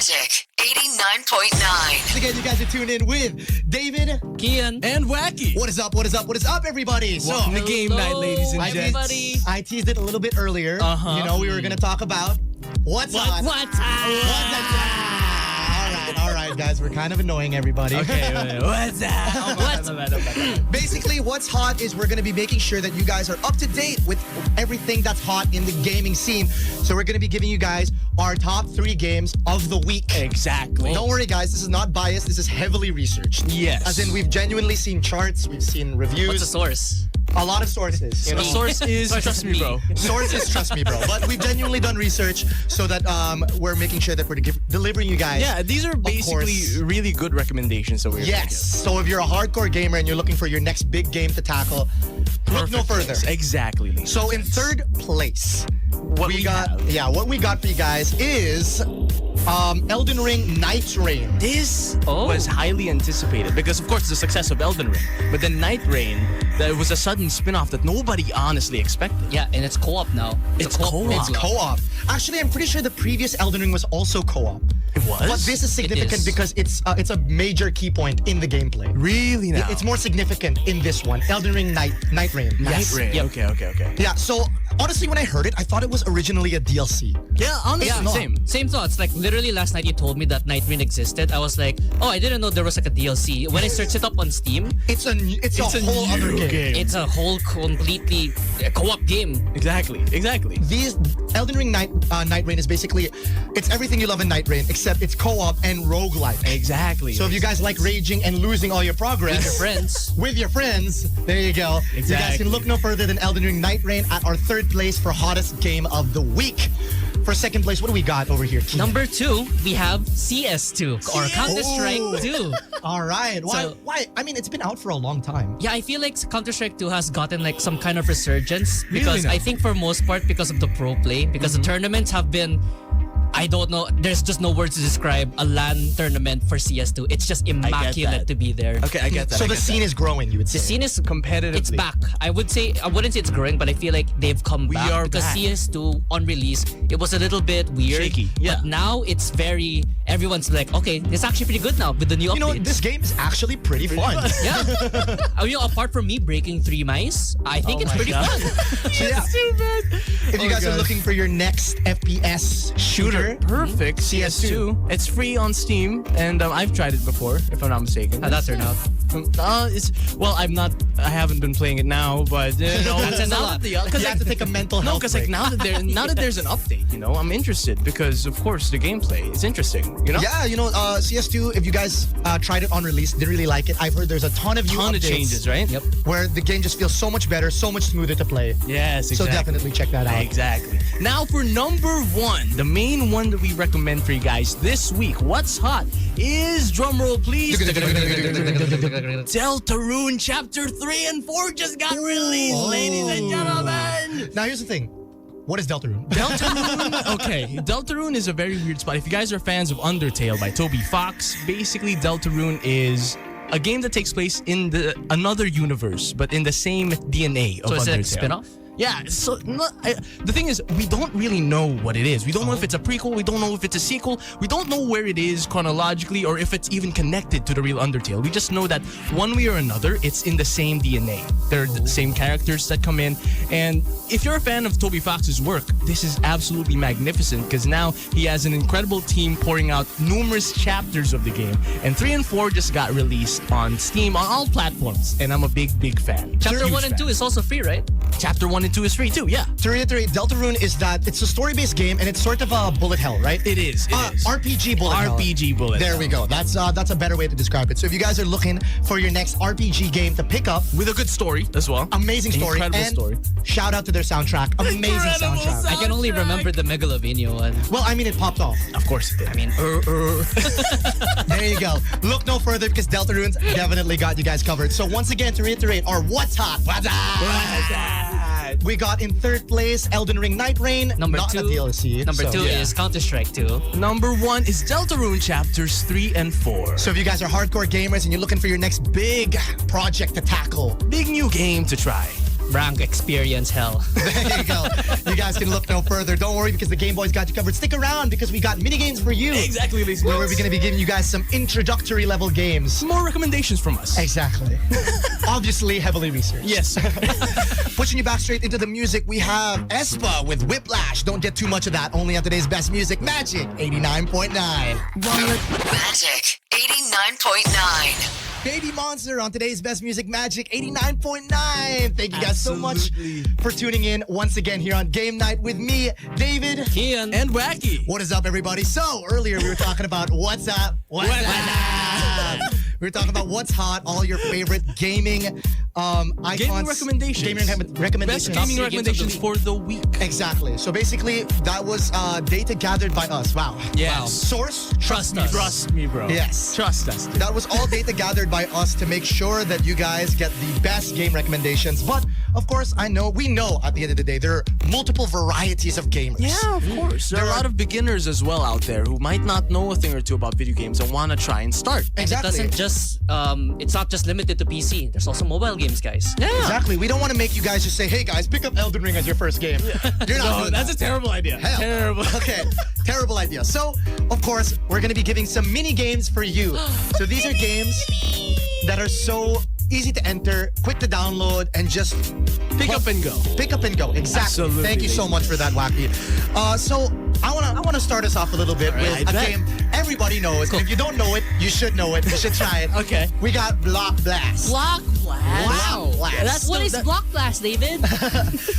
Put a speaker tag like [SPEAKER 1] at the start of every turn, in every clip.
[SPEAKER 1] Magic 89.9.
[SPEAKER 2] Again, you guys are tuned in with David,
[SPEAKER 3] Kian,
[SPEAKER 4] and Joaqui.
[SPEAKER 2] What is up? What is up? What is up, everybody? So,
[SPEAKER 4] Welcome to game night, ladies and
[SPEAKER 3] everybody.
[SPEAKER 4] gents.
[SPEAKER 2] I teased it a little bit earlier. You know, we were going to talk about what's hot.
[SPEAKER 3] What's hot?
[SPEAKER 2] All right, guys. We're kind of annoying everybody.
[SPEAKER 4] Okay, what's that?
[SPEAKER 2] Basically, what's hot is we're going to be making sure that you guys are up to date with everything that's hot in the gaming scene. So we're going to be giving you guys our top 3 games of the week.
[SPEAKER 4] Exactly.
[SPEAKER 2] Don't worry, guys. This is not biased. This is heavily researched.
[SPEAKER 4] Yes.
[SPEAKER 2] As in, we've genuinely seen charts. We've seen reviews.
[SPEAKER 3] What's the source?
[SPEAKER 2] A lot of sources.
[SPEAKER 4] The source is, trust me, bro.
[SPEAKER 2] Sources, trust me, bro. But we've genuinely done research so that we're making sure that we're delivering you guys.
[SPEAKER 4] Yeah, these are basically really good recommendations that we're
[SPEAKER 2] Yes. So if you're a hardcore gamer and you're looking for your next big game to tackle, look no further.
[SPEAKER 4] Exactly. ladies
[SPEAKER 2] So
[SPEAKER 4] and
[SPEAKER 2] in
[SPEAKER 4] gents.
[SPEAKER 2] third place,
[SPEAKER 4] what we got
[SPEAKER 2] what we got for you guys is Elden Ring Night Rain.
[SPEAKER 4] This was highly anticipated because, of course, the success of Elden Ring. But then Night Rain, that was a sudden spin-off that nobody honestly expected.
[SPEAKER 3] Yeah, and it's co-op now.
[SPEAKER 4] It's co-op.
[SPEAKER 2] It's co-op. Actually, I'm pretty sure the previous Elden Ring was also co-op.
[SPEAKER 4] It was?
[SPEAKER 2] But this is significant
[SPEAKER 3] is.
[SPEAKER 2] because it's a major key point in the gameplay.
[SPEAKER 4] Really now?
[SPEAKER 2] It's more significant in this one, Elden Ring Night Rain.
[SPEAKER 4] Night Rain.
[SPEAKER 3] Yep.
[SPEAKER 4] Okay.
[SPEAKER 2] Yeah, so honestly, when I heard it, I thought it was originally a DLC.
[SPEAKER 4] Yeah, honestly,
[SPEAKER 2] Yeah,
[SPEAKER 4] same.
[SPEAKER 3] Same thoughts. Like literally last night you told me that Night Rain existed. I was like, oh, I didn't know there was like a DLC. When I searched it up on Steam,
[SPEAKER 2] It's a whole other
[SPEAKER 4] new
[SPEAKER 2] game.
[SPEAKER 3] it's a whole completely co-op game.
[SPEAKER 4] Exactly.
[SPEAKER 2] These Elden Ring Night Rain is basically it's everything you love in Night Rain, except it's co-op and roguelike.
[SPEAKER 4] Exactly.
[SPEAKER 2] So if you guys like raging and losing all your progress
[SPEAKER 3] With your friends.
[SPEAKER 2] with your friends, there you go. You guys
[SPEAKER 4] Exactly.
[SPEAKER 2] can look no further than Elden Ring Night Rain at our third place for hottest game of the week. For second place, what do we got over here, Kian?
[SPEAKER 3] Number 2, we have CS2 or Counter-Strike 2.
[SPEAKER 2] All right. Why?
[SPEAKER 3] So-
[SPEAKER 2] Why? I mean, it's been out for a long time.
[SPEAKER 3] Yeah, I feel like Counter-Strike 2 has gotten like some kind of resurgence because
[SPEAKER 4] now?
[SPEAKER 3] I think for most part because of the pro play, because the tournaments have been, I don't know, there's just no words to describe a LAN tournament for CS2. It's just immaculate
[SPEAKER 4] that.
[SPEAKER 3] to be there.
[SPEAKER 4] Okay, I get that.
[SPEAKER 2] So
[SPEAKER 4] I
[SPEAKER 2] the
[SPEAKER 4] get
[SPEAKER 2] scene
[SPEAKER 4] that.
[SPEAKER 2] is growing, you would say.
[SPEAKER 3] The scene is
[SPEAKER 4] competitively.
[SPEAKER 3] It's back. I wouldn't say it's growing, but I feel like they've come
[SPEAKER 4] We
[SPEAKER 3] back
[SPEAKER 4] are
[SPEAKER 3] because
[SPEAKER 4] back.
[SPEAKER 3] CS2 on release it was a little bit weird.
[SPEAKER 4] Shaky, yeah.
[SPEAKER 3] But now it's very everyone's like, okay, it's actually pretty good now with the new updates.
[SPEAKER 2] You know, this game is actually pretty fun.
[SPEAKER 3] Yeah. You know, apart from me breaking 3 mice, I think it's pretty fun.
[SPEAKER 2] So yeah,
[SPEAKER 4] Too bad.
[SPEAKER 2] if you guys are looking for your next FPS shooter,
[SPEAKER 4] Perfect. CS2. It's free on Steam, and I've tried it before, if I'm not mistaken.
[SPEAKER 3] How'd that turn out?
[SPEAKER 4] I haven't been playing it now, but you know,
[SPEAKER 3] That says a
[SPEAKER 4] now
[SPEAKER 3] lot.
[SPEAKER 4] that the
[SPEAKER 2] you have to take a mental
[SPEAKER 4] no,
[SPEAKER 2] health
[SPEAKER 4] because like
[SPEAKER 2] break.
[SPEAKER 4] now that there's an update, you know, I'm interested because of course the gameplay is interesting, you know.
[SPEAKER 2] Yeah, you know, CS2, if you guys tried it on release, didn't really like it, I've heard there's a ton of new
[SPEAKER 4] Ton of
[SPEAKER 2] updates
[SPEAKER 4] changes, right?
[SPEAKER 3] Yep.
[SPEAKER 2] where the game just feels so much better, so much smoother to play.
[SPEAKER 4] Yes, exactly.
[SPEAKER 2] So definitely check that out.
[SPEAKER 4] Exactly. Now for number 1, the main one that we recommend for you guys this week. What's hot is, drumroll please, Deltarune Chapter 3 and 4 just got released, ladies and gentlemen.
[SPEAKER 2] Now here's the thing. What is Deltarune?
[SPEAKER 4] Deltarune, okay. Deltarune is a very weird spot. If you guys are fans of Undertale by Toby Fox, basically Deltarune is a game that takes place in another universe, but in the same DNA of
[SPEAKER 3] So is
[SPEAKER 4] Undertale.
[SPEAKER 3] it a spin-off?
[SPEAKER 4] Yeah, so the thing is, we don't really know what it is. We don't know if it's a prequel. We don't know if it's a sequel. We don't know where it is chronologically or if it's even connected to the real Undertale. We just know that one way or another, it's in the same DNA. They're the same characters that come in. And if you're a fan of Toby Fox's work, this is absolutely magnificent because now he has an incredible team pouring out numerous chapters of the game. And 3 and 4 just got released on Steam on all platforms. And I'm a big fan.
[SPEAKER 3] Chapter
[SPEAKER 4] Huge
[SPEAKER 3] 1 and 2
[SPEAKER 4] fan.
[SPEAKER 3] is also free, right?
[SPEAKER 4] Chapter 1 and 2 is free too, yeah.
[SPEAKER 2] To reiterate, Deltarune is that it's a story-based game and it's sort of a bullet hell, right?
[SPEAKER 4] It is.
[SPEAKER 2] RPG bullet hell.
[SPEAKER 4] RPG bullet
[SPEAKER 2] There
[SPEAKER 4] hell.
[SPEAKER 2] we go. That's a better way to describe it. So if you guys are looking for your next RPG game to pick up,
[SPEAKER 4] With a good story as well.
[SPEAKER 2] amazing story.
[SPEAKER 4] Incredible
[SPEAKER 2] and
[SPEAKER 4] story.
[SPEAKER 2] shout out to their soundtrack. Amazing
[SPEAKER 4] Incredible
[SPEAKER 2] soundtrack.
[SPEAKER 3] I can only remember the Megalovania one.
[SPEAKER 2] Well, I mean, it popped off.
[SPEAKER 4] Of course it did.
[SPEAKER 3] I mean,
[SPEAKER 2] There you go. Look no further because Deltarune's definitely got you guys covered. So once again, to reiterate, our What's Hot? We got in third place Elden Ring Night Rain.
[SPEAKER 3] Number
[SPEAKER 2] not
[SPEAKER 3] 2.
[SPEAKER 2] a DLC.
[SPEAKER 3] Number
[SPEAKER 2] so,
[SPEAKER 3] 2
[SPEAKER 4] yeah.
[SPEAKER 3] is Counter-Strike 2.
[SPEAKER 4] Number 1 is Deltarune Chapters 3 and 4.
[SPEAKER 2] So if you guys are hardcore gamers and you're looking for your next big project to tackle,
[SPEAKER 4] Big new game to try.
[SPEAKER 3] rank experience hell.
[SPEAKER 2] There you go. You guys can look no further. Don't worry because the Game Boys got you covered. Stick around because we got mini games for you.
[SPEAKER 4] Exactly, ladies and
[SPEAKER 2] Where we're
[SPEAKER 4] gents.
[SPEAKER 2] going to be giving you guys some introductory level games.
[SPEAKER 4] More recommendations from us.
[SPEAKER 2] Exactly. Obviously heavily researched.
[SPEAKER 4] Yes.
[SPEAKER 2] Pushing you back straight into the music, we have Espa with Whiplash. Don't get too much of that. Only on today's best music, Magic 89.9.
[SPEAKER 1] Magic 89.9.
[SPEAKER 2] Baby Monster on today's best music, Magic 89.9. Thank you guys so much
[SPEAKER 4] Absolutely.
[SPEAKER 2] for tuning in once again here on Game Night with me, David.
[SPEAKER 3] Kian.
[SPEAKER 4] And Joaqui.
[SPEAKER 2] What is up, everybody? So earlier we were talking about what's up. We were talking about what's hot, all your favorite gaming icons.
[SPEAKER 4] Gaming recommendations.
[SPEAKER 2] Gaming recommendations.
[SPEAKER 4] Best gaming
[SPEAKER 3] Top three
[SPEAKER 4] recommendations
[SPEAKER 3] games
[SPEAKER 4] for the week.
[SPEAKER 2] Exactly. So basically, that was data gathered by us. Wow.
[SPEAKER 4] Yes.
[SPEAKER 2] Source?
[SPEAKER 3] Trust us.
[SPEAKER 4] Trust me, bro.
[SPEAKER 2] Yes.
[SPEAKER 4] Trust us.
[SPEAKER 2] That was all data gathered by us to make sure that you guys get the best game recommendations. But of course, we know at the end of the day, there are multiple varieties of gamers.
[SPEAKER 4] Yeah, of course. There are a lot of beginners as well out there who might not know a thing or two about video games and want to try and start.
[SPEAKER 2] Exactly.
[SPEAKER 3] It doesn't just it's not just limited to PC. There's also mobile games, guys.
[SPEAKER 4] Yeah.
[SPEAKER 2] Exactly. We don't want to make you guys just say, hey guys, pick up Elden Ring as your first game. You're not doing
[SPEAKER 4] that's
[SPEAKER 2] that.
[SPEAKER 4] a terrible idea.
[SPEAKER 2] Hell.
[SPEAKER 4] Terrible.
[SPEAKER 2] Okay, terrible idea. So, of course, we're going to be giving some mini games for you. So these are games that are so easy to enter, quick to download, and just
[SPEAKER 4] Pick up and go.
[SPEAKER 2] Pick up and go. Exactly.
[SPEAKER 4] Absolutely.
[SPEAKER 2] Thank you so much for that, Joaqui. So I wanna start us off a little bit
[SPEAKER 4] All right,
[SPEAKER 2] with
[SPEAKER 4] I
[SPEAKER 2] a
[SPEAKER 4] bet.
[SPEAKER 2] game everybody knows. If you don't know it, you should know it. You should try it.
[SPEAKER 4] Okay.
[SPEAKER 2] We got Block Blast.
[SPEAKER 5] Block Blast.
[SPEAKER 2] Wow. Blast.
[SPEAKER 5] What is Block Blast, David?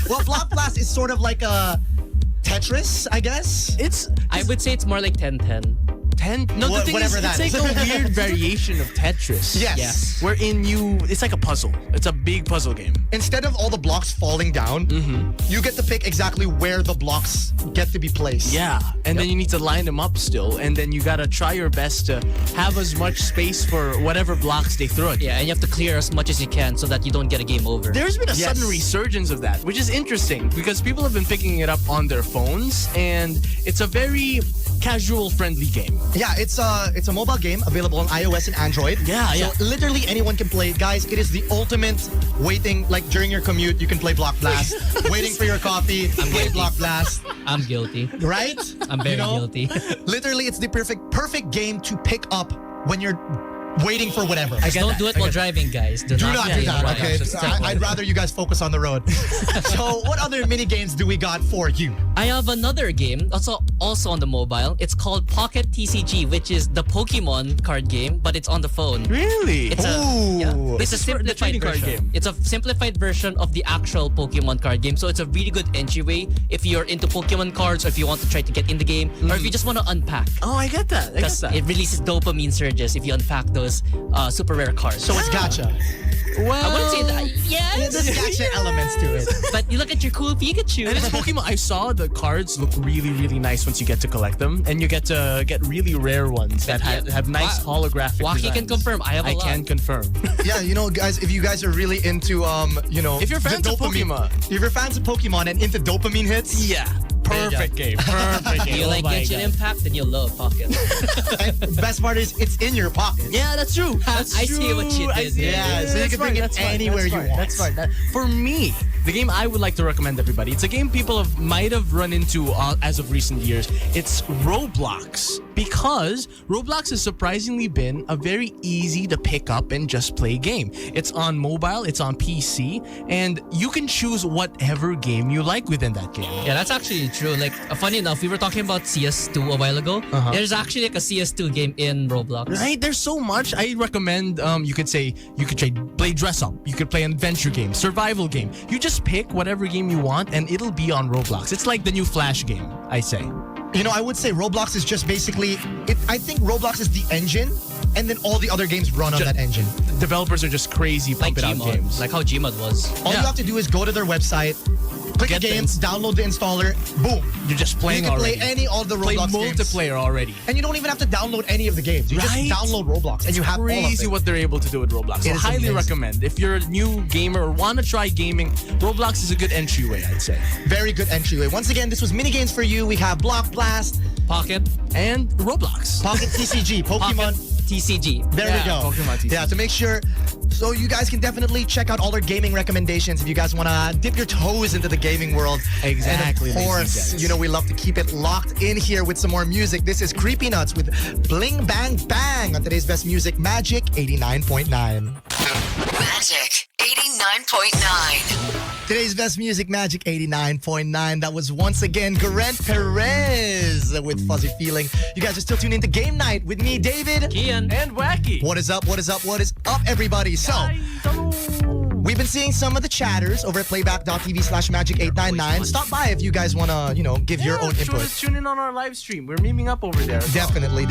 [SPEAKER 2] Well, Block Blast is sort of like a Tetris, I guess.
[SPEAKER 3] I would say it's more like 10-10.
[SPEAKER 4] 10. No, the thing
[SPEAKER 2] Whatever
[SPEAKER 4] is,
[SPEAKER 2] that
[SPEAKER 4] it's
[SPEAKER 2] is.
[SPEAKER 4] like a weird variation of Tetris.
[SPEAKER 2] Yes.
[SPEAKER 3] Yes.
[SPEAKER 4] Wherein it's like a puzzle. It's a big puzzle game.
[SPEAKER 2] Instead of all the blocks falling down, you get to pick exactly where the blocks get to be placed.
[SPEAKER 4] Yeah. And then you need to line them up still. And then you gotta try your best to have as much space for whatever blocks they throw at you.
[SPEAKER 3] Yeah, and you have to clear as much as you can so that you don't get a game over.
[SPEAKER 4] There's been a
[SPEAKER 2] Yes.
[SPEAKER 4] sudden resurgence of that, which is interesting because people have been picking it up on their phones, and it's a very casual-friendly game.
[SPEAKER 2] Yeah, it's a mobile game available on iOS and Android.
[SPEAKER 4] Yeah,
[SPEAKER 2] so
[SPEAKER 4] yeah.
[SPEAKER 2] literally anyone can play it. Guys, it is the ultimate waiting, like during your commute, you can play Block Blast. Waiting for your coffee, play Block Blast.
[SPEAKER 3] I'm guilty.
[SPEAKER 2] Right?
[SPEAKER 3] I'm very guilty.
[SPEAKER 2] Literally, it's the perfect game to pick up when you're waiting for whatever.
[SPEAKER 3] Just don't do it while driving, guys.
[SPEAKER 2] Do not do that,
[SPEAKER 3] drive.
[SPEAKER 2] okay?
[SPEAKER 3] Just
[SPEAKER 2] I'd rather you guys focus on the road. So, what other mini games do we got for you?
[SPEAKER 3] I have another game, also on the mobile. It's called Pocket TCG, which is the Pokemon card game, but it's on the phone.
[SPEAKER 4] Really?
[SPEAKER 3] It's
[SPEAKER 2] Ooh.
[SPEAKER 3] it's a
[SPEAKER 4] This is for the
[SPEAKER 3] simplified
[SPEAKER 4] trading card
[SPEAKER 3] version.
[SPEAKER 4] game.
[SPEAKER 3] It's a simplified version of the actual Pokemon card game. So it's a really good entryway if you're into Pokemon cards or if you want to try to get in the game or if you just want to unpack.
[SPEAKER 4] Oh, I get that. I get
[SPEAKER 3] Because
[SPEAKER 4] that.
[SPEAKER 3] it releases dopamine surges if you unpack those super rare cards.
[SPEAKER 2] So it's gacha.
[SPEAKER 4] well,
[SPEAKER 3] I wouldn't say that. Yes.
[SPEAKER 2] There's gacha elements to it.
[SPEAKER 3] But you look at your cool Pikachu.
[SPEAKER 4] And it's Pokemon. I saw the cards look really, really nice once you get to collect them, and you get to get really rare ones that have nice holographic
[SPEAKER 3] Joaqui
[SPEAKER 4] designs.
[SPEAKER 3] can confirm. I have a lot.
[SPEAKER 4] can confirm.
[SPEAKER 2] Yeah, guys, if you guys are really into,
[SPEAKER 4] If you're fans
[SPEAKER 2] the
[SPEAKER 4] of
[SPEAKER 2] dopamine,
[SPEAKER 4] Pokemon.
[SPEAKER 2] if you're fans of Pokemon and into dopamine hits,
[SPEAKER 4] Yeah, perfect game. Perfect game.
[SPEAKER 3] You like
[SPEAKER 4] Oh my
[SPEAKER 3] Genshin
[SPEAKER 4] God.
[SPEAKER 3] Impact, then you'll love Pocket.
[SPEAKER 2] and best part is it's in your pocket.
[SPEAKER 4] Yeah, that's true. That's
[SPEAKER 3] I
[SPEAKER 4] true.
[SPEAKER 3] see what you
[SPEAKER 4] I
[SPEAKER 3] did
[SPEAKER 4] see
[SPEAKER 3] there.
[SPEAKER 2] Yeah, so you
[SPEAKER 4] That's
[SPEAKER 2] can bring
[SPEAKER 4] fine,
[SPEAKER 2] it
[SPEAKER 4] that's fine,
[SPEAKER 2] anywhere
[SPEAKER 4] that's
[SPEAKER 2] you
[SPEAKER 4] fine,
[SPEAKER 2] want.
[SPEAKER 4] That's fine. For me, the game I would like to recommend everybody, it's a game people might have run into as of recent years. It's Roblox. Because Roblox has surprisingly been a very easy to pick up and just play game. It's on mobile, it's on PC, and you can choose whatever game you like within that game.
[SPEAKER 3] Yeah, that's actually true. Like, funny enough, we were talking about CS2 a while ago. There's actually like a CS2 game in Roblox.
[SPEAKER 4] Right? There's so much. I recommend you could play dress up. You could play an adventure game, survival game. You just pick whatever game you want and it'll be on Roblox. It's like the new Flash game, I say.
[SPEAKER 2] I would say Roblox is just basically, I think Roblox is the engine, and then all the other games run on that engine.
[SPEAKER 4] Developers are just crazy
[SPEAKER 3] Like
[SPEAKER 4] pumping out
[SPEAKER 3] Gmod.
[SPEAKER 4] games.
[SPEAKER 3] Like how Gmod was.
[SPEAKER 2] All you
[SPEAKER 4] Yeah.
[SPEAKER 2] have to do is go to their website, click
[SPEAKER 4] Get
[SPEAKER 2] the
[SPEAKER 4] the
[SPEAKER 2] games, download the installer, boom.
[SPEAKER 4] You're just
[SPEAKER 2] You
[SPEAKER 4] playing
[SPEAKER 2] can
[SPEAKER 4] already.
[SPEAKER 2] play any of the
[SPEAKER 4] Play
[SPEAKER 2] Roblox games.
[SPEAKER 4] multiplayer already.
[SPEAKER 2] And you don't even have to download any of the games. You
[SPEAKER 4] Right?
[SPEAKER 2] just download Roblox and you have all of
[SPEAKER 4] Crazy
[SPEAKER 2] it.
[SPEAKER 4] what they're able to do with Roblox. So
[SPEAKER 2] It is
[SPEAKER 4] highly
[SPEAKER 2] amazing.
[SPEAKER 4] recommend. If you're a new gamer or want to try gaming, Roblox is a good entryway, I'd say.
[SPEAKER 2] Very good entryway. Once again, this was mini games for you. We have Block Blast,
[SPEAKER 3] Pocket.
[SPEAKER 4] And Roblox.
[SPEAKER 2] Pocket TCG, Pokemon.
[SPEAKER 3] TCG.
[SPEAKER 2] There we go.
[SPEAKER 4] Pokemon TCG.
[SPEAKER 2] Yeah, to make sure. So you guys can definitely check out all our gaming recommendations if you guys want to dip your toes into the gaming world.
[SPEAKER 4] Exactly,
[SPEAKER 2] And of
[SPEAKER 4] ladies and
[SPEAKER 2] course,
[SPEAKER 4] gents.
[SPEAKER 2] you know, we love to keep it locked in here with some more music. This is Creepy Nuts with Bling Bang Bang on today's Best Music Magic 89.9.
[SPEAKER 1] Magic 89.9.
[SPEAKER 2] Today's Best Music Magic 89.9. That was once again Garant Perez with Fuzzy Feeling. You guys are still tuned into Game Night with me, David.
[SPEAKER 3] Kian.
[SPEAKER 4] And Joaqui.
[SPEAKER 2] What is up? What is up? What is up, everybody? So, we've been seeing some of the chatters over at playback.tv/magic899. Stop by if you guys want to, give your own input.
[SPEAKER 4] Just tune in on our live stream. We're memeing up over there.
[SPEAKER 2] Definitely.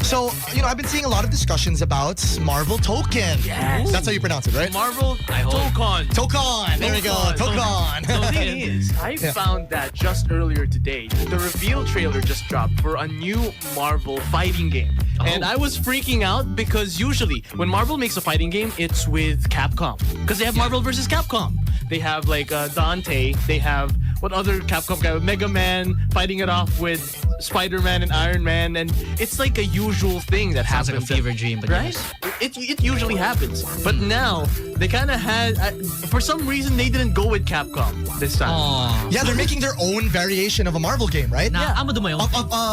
[SPEAKER 2] So, I've been seeing a lot of discussions about Marvel Token.
[SPEAKER 4] Yes.
[SPEAKER 2] That's how you pronounce it, right?
[SPEAKER 4] Marvel
[SPEAKER 3] I hope.
[SPEAKER 4] Tokon.
[SPEAKER 2] Token. There we go. Token.
[SPEAKER 4] The thing is, I found that just earlier today, the reveal trailer just dropped for a new Marvel fighting game. And I was freaking out because usually when Marvel makes a fighting game, it's with Capcom. Because they have Marvel versus Capcom. They have like Dante. They have what other Capcom guy? Mega Man fighting it off with Spider-Man and Iron Man. And it's like a usual thing that
[SPEAKER 3] Sounds
[SPEAKER 4] happens.
[SPEAKER 3] like a fever dream, but
[SPEAKER 4] Right?
[SPEAKER 3] yes.
[SPEAKER 4] It usually happens. But now, they kind of had... for some reason, they didn't go with Capcom this time.
[SPEAKER 3] Aw.
[SPEAKER 2] Yeah, they're making their own variation of a Marvel game, right?
[SPEAKER 3] Nah,
[SPEAKER 4] Yeah.
[SPEAKER 3] I'm gonna do my own.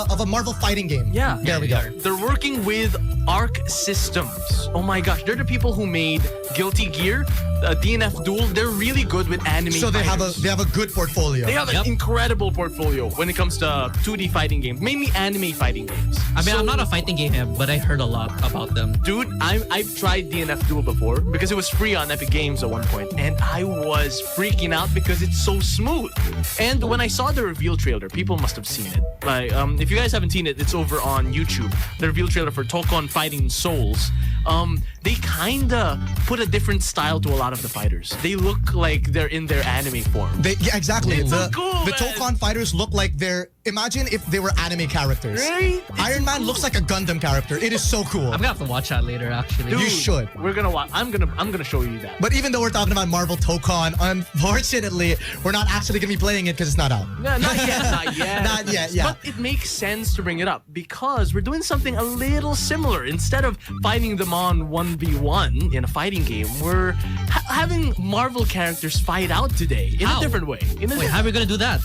[SPEAKER 2] Of a Marvel fighting game.
[SPEAKER 4] Yeah.
[SPEAKER 2] There we go.
[SPEAKER 4] They're working with Arc Systems. Oh my gosh, they're the people who made Guilty Gear, DNF Duel. They're really good with anime
[SPEAKER 2] So they have a good portfolio.
[SPEAKER 4] They have
[SPEAKER 3] Yep.
[SPEAKER 4] an incredible portfolio when it comes to 2D fighting games, mainly anime fighting games.
[SPEAKER 3] I mean,
[SPEAKER 4] So,
[SPEAKER 3] I'm not a fighting game head, but I heard a lot about them.
[SPEAKER 4] Dude, I've tried DNF Duel before because it was free on Epic Games at one point, and I was freaking out because it's so smooth. And when I saw the reveal trailer, people must have seen it. Like, if you guys haven't seen it, it's over on YouTube. The reveal trailer for Tokon Fighting Souls. They kinda put a different style to a lot of the fighters. They look like they're in their anime form.
[SPEAKER 2] Yeah, exactly.
[SPEAKER 4] It's
[SPEAKER 2] The,
[SPEAKER 4] so cool,
[SPEAKER 2] the
[SPEAKER 4] man.
[SPEAKER 2] Tokon fighters look like they're. Imagine if they were anime characters.
[SPEAKER 4] Right?
[SPEAKER 2] Iron Man looks like a Gundam character. It is so cool.
[SPEAKER 3] I'm gonna have to watch that later, actually.
[SPEAKER 2] You should.
[SPEAKER 4] We're gonna watch. I'm gonna show you that.
[SPEAKER 2] But even though we're talking about Marvel Tokon, unfortunately, we're not actually gonna be playing it because it's not out.
[SPEAKER 4] No, not yet, not yet.
[SPEAKER 2] Not yet, yeah.
[SPEAKER 4] But it makes sense to bring it up because we're doing something a little similar. Instead of fighting them on 1v1 in a fighting game, we're having Marvel characters fight out today in
[SPEAKER 3] How?
[SPEAKER 4] a different way.
[SPEAKER 3] Wait, how are we gonna do that?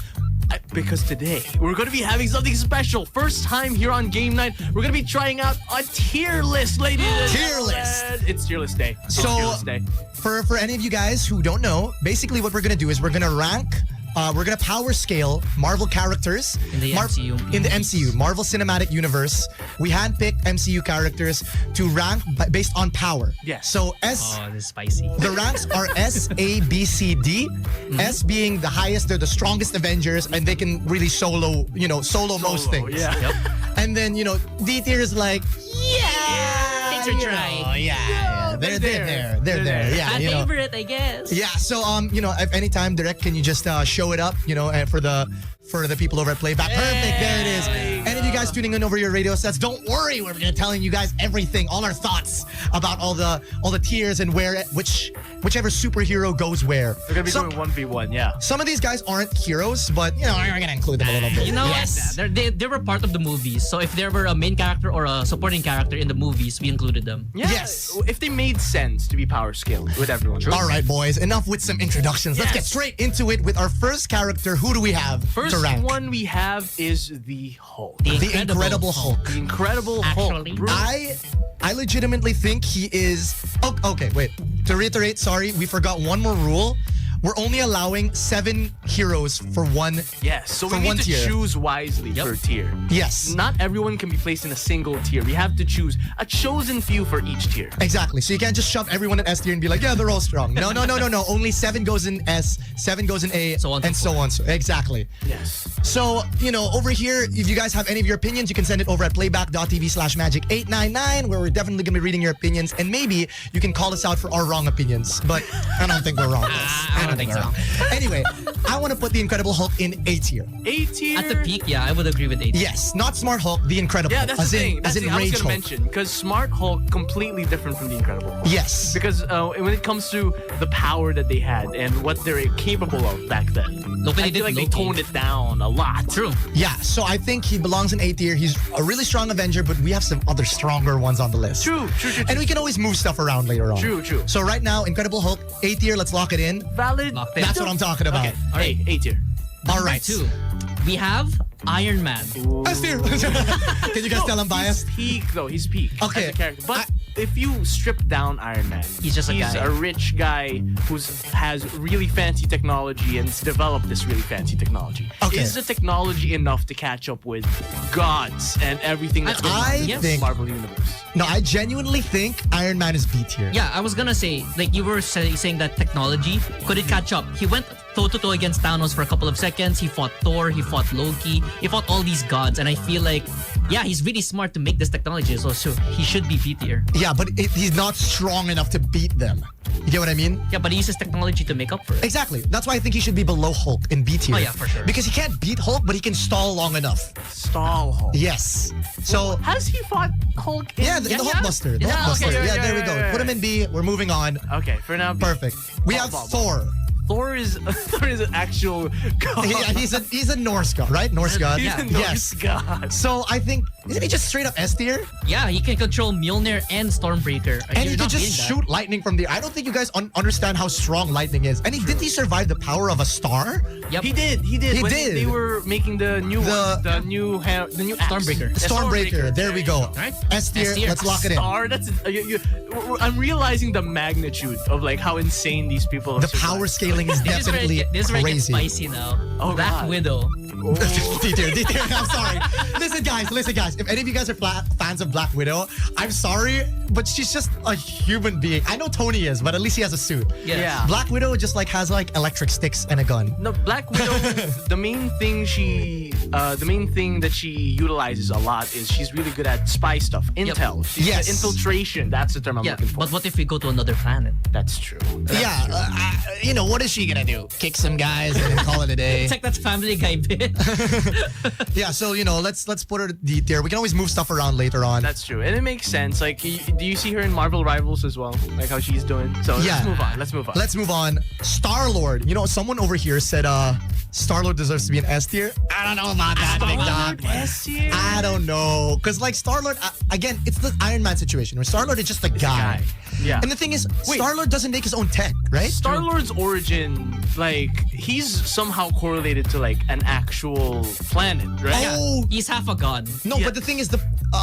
[SPEAKER 4] Because today we're going to be having something special. First time here on Game Night, we're going to be trying out a tier list, ladies. and
[SPEAKER 2] Tier list.
[SPEAKER 4] gentlemen. It's tier list day. It's
[SPEAKER 2] So-
[SPEAKER 4] tier list day.
[SPEAKER 2] For any of you guys who don't know, basically what we're gonna do is we're gonna rank. We're gonna power scale Marvel characters
[SPEAKER 3] In the MCU.
[SPEAKER 2] In the MCU, Marvel Cinematic Universe, we handpicked MCU characters to rank based on power.
[SPEAKER 4] Yes.
[SPEAKER 2] So
[SPEAKER 3] Oh, this is spicy.
[SPEAKER 2] the ranks are S, A, B, C, D. S being the highest, they're the strongest Avengers, and they can really solo most things.
[SPEAKER 4] Yeah.
[SPEAKER 3] Yep.
[SPEAKER 2] And then, D tier is like,
[SPEAKER 3] Things are dry.
[SPEAKER 2] yeah. They're there. Yeah,
[SPEAKER 5] My favorite, I guess.
[SPEAKER 2] Yeah, so if anytime, Direct, can you just show it up, and for the people over at Playback. Perfect, there it is. Any of you guys tuning in over your radio sets, don't worry, we're gonna telling you guys everything, all our thoughts about all the tiers and whichever superhero goes where.
[SPEAKER 4] We're going to be doing 1v1, yeah.
[SPEAKER 2] Some of these guys aren't heroes, but we're gonna include them a little bit.
[SPEAKER 3] You know,
[SPEAKER 2] yes.
[SPEAKER 3] they were part of the movies. So if there were a main character or a supporting character in the movies, we included them.
[SPEAKER 4] Yeah.
[SPEAKER 2] Yes.
[SPEAKER 4] If they made sense to be power scaled with everyone.
[SPEAKER 2] All right, boys, enough with some introductions. Let's get straight into it with our first character. Who do we have
[SPEAKER 4] First
[SPEAKER 2] to rank?
[SPEAKER 4] one we have is the Hulk.
[SPEAKER 2] The Incredible Hulk.
[SPEAKER 4] The Incredible
[SPEAKER 3] Actually.
[SPEAKER 4] Hulk. Bruce.
[SPEAKER 2] I legitimately think he is. Oh, okay, wait. To reiterate, sorry, we forgot one more rule. We're only allowing 7 heroes for one.
[SPEAKER 4] Yes, so
[SPEAKER 2] For
[SPEAKER 4] we need
[SPEAKER 2] one
[SPEAKER 4] to
[SPEAKER 2] tier.
[SPEAKER 4] choose wisely per tier.
[SPEAKER 2] Yes.
[SPEAKER 4] Not everyone can be placed in a single tier. We have to choose a chosen few for each tier.
[SPEAKER 2] Exactly. So you can't just shove everyone in S tier and be like, yeah, they're all strong. No. Only 7 goes in S, 7 goes in A,
[SPEAKER 3] So on
[SPEAKER 2] and
[SPEAKER 3] so
[SPEAKER 2] so on. So, exactly.
[SPEAKER 4] Yes.
[SPEAKER 2] So, over here, if you guys have any of your opinions, you can send it over at playback.tv/magic899, where we're definitely going to be reading your opinions. And maybe you can call us out for our wrong opinions. But I don't think we're wrong. guys. I
[SPEAKER 3] don't think so.
[SPEAKER 2] Anyway, I want to put the Incredible Hulk in A tier.
[SPEAKER 4] A tier.
[SPEAKER 3] At the peak, yeah, I would agree with 8.
[SPEAKER 2] Yes, not Smart Hulk, the Incredible.
[SPEAKER 4] Yeah, that's
[SPEAKER 2] as
[SPEAKER 4] the
[SPEAKER 2] in,
[SPEAKER 4] thing.
[SPEAKER 2] As
[SPEAKER 4] That's
[SPEAKER 2] in
[SPEAKER 4] the thing I was
[SPEAKER 2] Rage
[SPEAKER 4] gonna
[SPEAKER 2] Hulk.
[SPEAKER 4] mention, because Smart Hulk completely different from the Incredible Hulk.
[SPEAKER 2] Yes.
[SPEAKER 4] Because when it comes to the power that they had and what they're capable of back then,
[SPEAKER 3] Look what
[SPEAKER 4] I
[SPEAKER 3] they
[SPEAKER 4] feel
[SPEAKER 3] did
[SPEAKER 4] like they
[SPEAKER 3] with Loki.
[SPEAKER 4] toned it down a lot.
[SPEAKER 3] True.
[SPEAKER 2] Yeah, so I think he belongs in A tier. He's a really strong Avenger, but we have some other stronger ones on the list.
[SPEAKER 4] True.
[SPEAKER 2] And we can always move stuff around later on.
[SPEAKER 4] True.
[SPEAKER 2] So right now, Incredible Hulk, A tier, let's lock it in.
[SPEAKER 4] Valid.
[SPEAKER 3] Locked in.
[SPEAKER 2] That's what I'm talking about.
[SPEAKER 4] Okay. All right. A tier.
[SPEAKER 2] All right.
[SPEAKER 3] 2. We have Iron Man.
[SPEAKER 2] S tier. Can you guys tell I'm biased?
[SPEAKER 4] He's peak though. He's peak
[SPEAKER 2] Okay.
[SPEAKER 4] as a character. But if you strip down Iron Man,
[SPEAKER 3] He's just a
[SPEAKER 4] he's
[SPEAKER 3] guy.
[SPEAKER 4] a rich guy who has really fancy technology and's developed this really fancy technology.
[SPEAKER 2] Okay.
[SPEAKER 4] Is the technology enough to catch up with gods and everything that's going on
[SPEAKER 2] I
[SPEAKER 4] in the
[SPEAKER 2] think-
[SPEAKER 4] Marvel universe?
[SPEAKER 2] No, I genuinely think Iron Man is B tier.
[SPEAKER 3] Yeah, I was gonna say, like you were saying that technology, could it catch up? He went toe-to-toe against Thanos for a couple of seconds. He fought Thor, he fought Loki, he fought all these gods. And I feel like, yeah, he's really smart to make this technology. So he should be B tier.
[SPEAKER 2] Yeah, but he's not strong enough to beat them. You get what I mean?
[SPEAKER 3] Yeah, but he uses technology to make up for it.
[SPEAKER 2] Exactly. That's why I think he should be below Hulk in B tier.
[SPEAKER 3] Oh, yeah, for sure.
[SPEAKER 2] Because he can't beat Hulk, but he can stall long enough.
[SPEAKER 4] Stall Hulk.
[SPEAKER 2] Yes. So,
[SPEAKER 4] Has he fought Hulk? In...
[SPEAKER 2] yeah, the Hulkbuster. The
[SPEAKER 3] Yeah,
[SPEAKER 2] Hulkbuster.
[SPEAKER 3] okay,
[SPEAKER 2] Yeah, there we go. Put him in B. We're moving on.
[SPEAKER 4] Okay, for now. B.
[SPEAKER 2] Perfect. We have Thor.
[SPEAKER 4] Thor is an actual god.
[SPEAKER 2] Yeah, he's a Norse god, right? Norse god.
[SPEAKER 4] He's a Norse god.
[SPEAKER 2] So I think, isn't he just straight up S tier?
[SPEAKER 3] Yeah, he can control Mjolnir and Stormbreaker.
[SPEAKER 2] And he
[SPEAKER 3] You're
[SPEAKER 2] can
[SPEAKER 3] not
[SPEAKER 2] just
[SPEAKER 3] beating that.
[SPEAKER 2] shoot lightning from the air. I don't think you guys understand how strong lightning is. And didn't he survive the power of a star?
[SPEAKER 3] Yep.
[SPEAKER 4] He did.
[SPEAKER 2] He
[SPEAKER 4] When
[SPEAKER 2] did.
[SPEAKER 4] They were making the new the new axe.
[SPEAKER 3] Stormbreaker.
[SPEAKER 4] Yeah,
[SPEAKER 2] Stormbreaker. There we go.
[SPEAKER 3] Alright.
[SPEAKER 2] S tier.
[SPEAKER 3] S tier.
[SPEAKER 2] Let's lock it in.
[SPEAKER 4] Star. That's I'm realizing the magnitude of like how insane these people.
[SPEAKER 2] The power scaling is
[SPEAKER 3] This is where
[SPEAKER 2] definitely
[SPEAKER 3] it gets
[SPEAKER 2] crazy.
[SPEAKER 3] spicy now.
[SPEAKER 4] Oh,
[SPEAKER 3] Black
[SPEAKER 4] God.
[SPEAKER 3] Widow.
[SPEAKER 2] D tier. I'm sorry. Listen, guys. If any of you guys are fans of Black Widow, I'm sorry, but she's just a human being. I know Tony is, but at least he has a suit.
[SPEAKER 3] Yes.
[SPEAKER 4] Yeah.
[SPEAKER 2] Black Widow just like has like electric sticks and a gun.
[SPEAKER 4] No, Black Widow. the main thing that she utilizes a lot is she's really good at spy stuff, intel. She's
[SPEAKER 2] Yes.
[SPEAKER 4] infiltration. That's the term I'm
[SPEAKER 3] Yeah,
[SPEAKER 4] looking for.
[SPEAKER 3] but what if we go to another planet?
[SPEAKER 4] That's true.
[SPEAKER 2] What is she gonna do? Kick some guys and then call it a day.
[SPEAKER 3] It's like that Family Guy bit.
[SPEAKER 2] Yeah, so let's put her D tier. We can always move stuff around later on.
[SPEAKER 4] That's true, and it makes sense. Like, do you see her in Marvel Rivals as well? Like how she's doing. So
[SPEAKER 2] Yeah.
[SPEAKER 4] Let's move on.
[SPEAKER 2] Let's move on. Star-Lord. Someone over here said Star-Lord deserves to be an S tier. I don't know about that, big dog.
[SPEAKER 4] S tier.
[SPEAKER 2] I don't know. Because, like, Star-Lord, again, it's the Iron Man situation where Star-Lord is just a guy.
[SPEAKER 4] Yeah.
[SPEAKER 2] And the thing is, Star-Lord doesn't make his own tech, right?
[SPEAKER 4] Star-Lord's origin, like, he's somehow correlated to, like, an actual planet, right?
[SPEAKER 2] Oh,
[SPEAKER 3] He's half a god.
[SPEAKER 2] no,
[SPEAKER 4] Yeah.
[SPEAKER 2] but the thing is,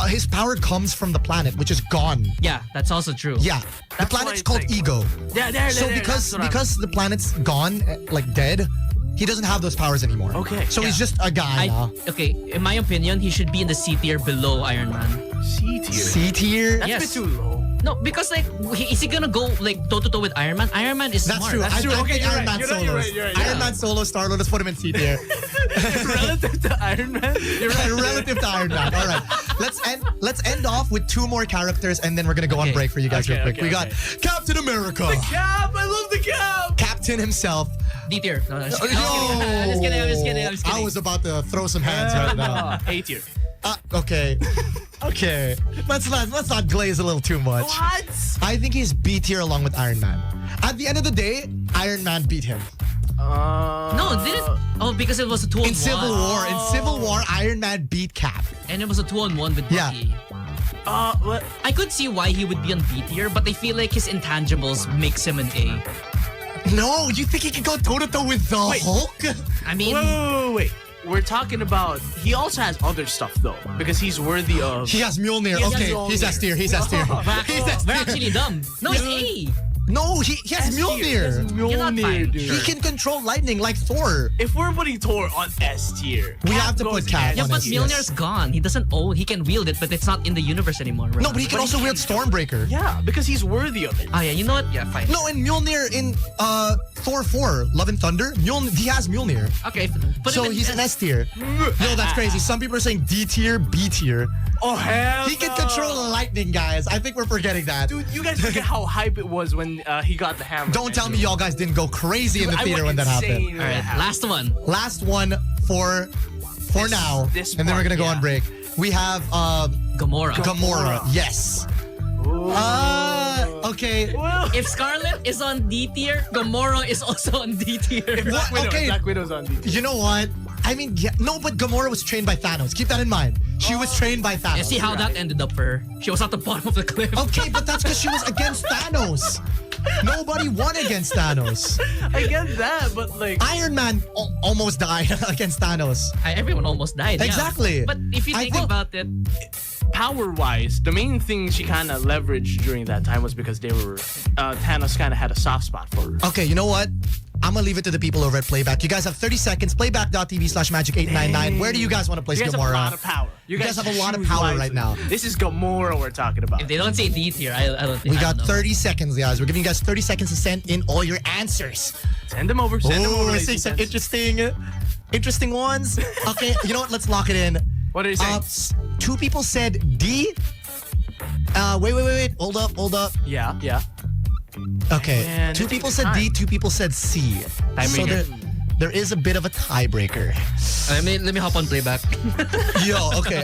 [SPEAKER 2] his power comes from the planet, which is gone.
[SPEAKER 3] Yeah, that's also true.
[SPEAKER 2] Yeah. The
[SPEAKER 4] That's why
[SPEAKER 2] planet's
[SPEAKER 4] it's
[SPEAKER 2] called
[SPEAKER 4] like-
[SPEAKER 2] Ego.
[SPEAKER 4] Yeah,
[SPEAKER 2] So because the planet's gone, like dead, he doesn't have those powers anymore.
[SPEAKER 4] Okay,
[SPEAKER 2] So
[SPEAKER 4] yeah.
[SPEAKER 2] he's just a guy now.
[SPEAKER 3] Okay, in my opinion, he should be in the C tier below Iron Man.
[SPEAKER 4] C tier.
[SPEAKER 2] C tier?
[SPEAKER 4] That's
[SPEAKER 3] Yes.
[SPEAKER 4] a bit too low.
[SPEAKER 3] No, because like, is he gonna go like toe-to-toe with Iron Man? Iron Man is
[SPEAKER 2] That's
[SPEAKER 3] smart.
[SPEAKER 2] true.
[SPEAKER 3] That's
[SPEAKER 2] I
[SPEAKER 4] Okay,
[SPEAKER 2] think
[SPEAKER 4] you're
[SPEAKER 2] Iron
[SPEAKER 4] right.
[SPEAKER 2] Man
[SPEAKER 4] You're right,
[SPEAKER 2] solos.
[SPEAKER 4] you're right, you're right,
[SPEAKER 2] Iron
[SPEAKER 4] yeah.
[SPEAKER 2] Man solo, Star-Lord, let's put him in C tier.
[SPEAKER 4] Relative to Iron Man, you're right.
[SPEAKER 2] Relative to Iron Man. All right. Let's end off with 2 more characters and then we're gonna go on
[SPEAKER 3] Okay.
[SPEAKER 2] break for you guys real quick.
[SPEAKER 4] Okay,
[SPEAKER 2] We got Captain America.
[SPEAKER 4] Cap, I love the cap.
[SPEAKER 2] Captain himself.
[SPEAKER 3] D tier. No, I'm just
[SPEAKER 2] Yo!
[SPEAKER 3] kidding. I'm just kidding.
[SPEAKER 2] I was about to throw some hands right now.
[SPEAKER 4] A tier.
[SPEAKER 2] Okay. Okay. Let's not glaze a little too much.
[SPEAKER 4] What?
[SPEAKER 2] I think he's B tier along with Iron Man. At the end of the day, Iron Man beat him.
[SPEAKER 3] No, it didn't. Oh, because it was a 2-on-1.
[SPEAKER 2] In Civil War, Iron Man beat Cap.
[SPEAKER 3] And it was a 2-on-1 with
[SPEAKER 2] Yeah.
[SPEAKER 3] Bucky.
[SPEAKER 4] What?
[SPEAKER 3] I could see why he would be on B tier, but I feel like his intangibles makes him an A.
[SPEAKER 2] No, you think he can go toe-to-toe with the Hulk?
[SPEAKER 3] I mean,
[SPEAKER 4] Wait. We're talking about. He also has other stuff though, because he's worthy of.
[SPEAKER 2] He has Mjolnir.
[SPEAKER 4] He has
[SPEAKER 2] Okay,
[SPEAKER 4] Mjolnir.
[SPEAKER 2] he's S tier. He's S tier.
[SPEAKER 3] we're actually dumb. No, it's A.
[SPEAKER 2] No, he has Mjolnir.
[SPEAKER 3] You're not fine.
[SPEAKER 4] dude.
[SPEAKER 2] He can control lightning like Thor.
[SPEAKER 4] If we're putting Thor on S tier,
[SPEAKER 2] We have to
[SPEAKER 4] goes
[SPEAKER 2] put Cap
[SPEAKER 4] in
[SPEAKER 3] Yeah,
[SPEAKER 2] on
[SPEAKER 3] but
[SPEAKER 2] S, yes.
[SPEAKER 3] Mjolnir's gone. He doesn't own. He can wield it, but it's not in the universe anymore.
[SPEAKER 2] No,
[SPEAKER 3] remember?
[SPEAKER 2] but he can also wield Stormbreaker.
[SPEAKER 4] Yeah, because he's worthy of it.
[SPEAKER 3] Oh yeah, you know what? Yeah, fine.
[SPEAKER 2] No, and Mjolnir in Thor 4, Love and Thunder, he has Mjolnir.
[SPEAKER 3] Okay, put
[SPEAKER 2] So
[SPEAKER 3] him in
[SPEAKER 2] he's an S tier. No, that's crazy. Some people are saying D tier, B tier.
[SPEAKER 6] Oh, hell
[SPEAKER 2] He can control lightning, guys. I think we're forgetting that.
[SPEAKER 6] Dude, you guys forget how hype it was when he got the hammer.
[SPEAKER 2] Don't tell me y'all guys didn't go crazy in the
[SPEAKER 6] I
[SPEAKER 2] theater when
[SPEAKER 6] went
[SPEAKER 2] that happened.
[SPEAKER 6] insane when
[SPEAKER 3] All right,
[SPEAKER 6] that happened.
[SPEAKER 3] last one.
[SPEAKER 2] Last one for now,
[SPEAKER 6] this
[SPEAKER 2] and then we're
[SPEAKER 6] part,
[SPEAKER 2] gonna go on
[SPEAKER 6] yeah.
[SPEAKER 2] break. We have
[SPEAKER 3] Gamora.
[SPEAKER 2] Gamora. Yes. Okay.
[SPEAKER 3] If Scarlet is on D tier, Gamora is also on D tier.
[SPEAKER 6] Black Widow.
[SPEAKER 2] Okay.
[SPEAKER 6] Black Widow's on DT.
[SPEAKER 2] You know what? I mean, yeah, no, but Gamora was trained by Thanos. Keep that in mind. She was trained by Thanos.
[SPEAKER 3] You see how that ended up for her? She was at the bottom of the cliff.
[SPEAKER 2] Okay, but that's because she was against Thanos. Nobody won against Thanos.
[SPEAKER 6] I get that, but like...
[SPEAKER 2] Iron Man almost died against Thanos.
[SPEAKER 3] Everyone almost died. yeah.
[SPEAKER 2] Exactly.
[SPEAKER 3] But if you
[SPEAKER 2] I
[SPEAKER 3] think
[SPEAKER 2] think-
[SPEAKER 3] about it,
[SPEAKER 6] Power-wise, the main thing she kind of leveraged during that time was because they were... Thanos kind of had a soft spot for her.
[SPEAKER 2] Okay, you know what? I'm gonna leave it to the people over at Playback. You guys have 30 seconds. Playback.tv/magic899. Where do you guys want to place
[SPEAKER 6] You guys have a
[SPEAKER 2] Gamora?
[SPEAKER 6] lot of power.
[SPEAKER 2] You guys have a lot of
[SPEAKER 6] choose
[SPEAKER 2] power
[SPEAKER 6] wisely.
[SPEAKER 2] right now.
[SPEAKER 6] This is Gamora we're talking about.
[SPEAKER 3] if they don't say D tier, I don't think.
[SPEAKER 2] We
[SPEAKER 3] I
[SPEAKER 2] got
[SPEAKER 3] don't know.
[SPEAKER 2] 30 seconds, guys. We're giving you guys 30 seconds to send in all your answers.
[SPEAKER 6] Send them over. Send them over.
[SPEAKER 2] we're
[SPEAKER 6] ladies
[SPEAKER 2] seeing
[SPEAKER 6] and
[SPEAKER 2] some
[SPEAKER 6] gents.
[SPEAKER 2] interesting ones. Okay, you know what? Let's lock it in.
[SPEAKER 6] What are you saying?
[SPEAKER 2] Two people said D. Wait. Hold up.
[SPEAKER 6] Yeah.
[SPEAKER 2] Okay.
[SPEAKER 6] Man,
[SPEAKER 2] Two
[SPEAKER 6] it
[SPEAKER 2] people
[SPEAKER 6] takes
[SPEAKER 2] said D,
[SPEAKER 6] time.
[SPEAKER 2] two people said C. So
[SPEAKER 3] Tiebreaker.
[SPEAKER 2] there is a bit of a tiebreaker.
[SPEAKER 3] Let me hop on Playback.
[SPEAKER 2] Yo, okay.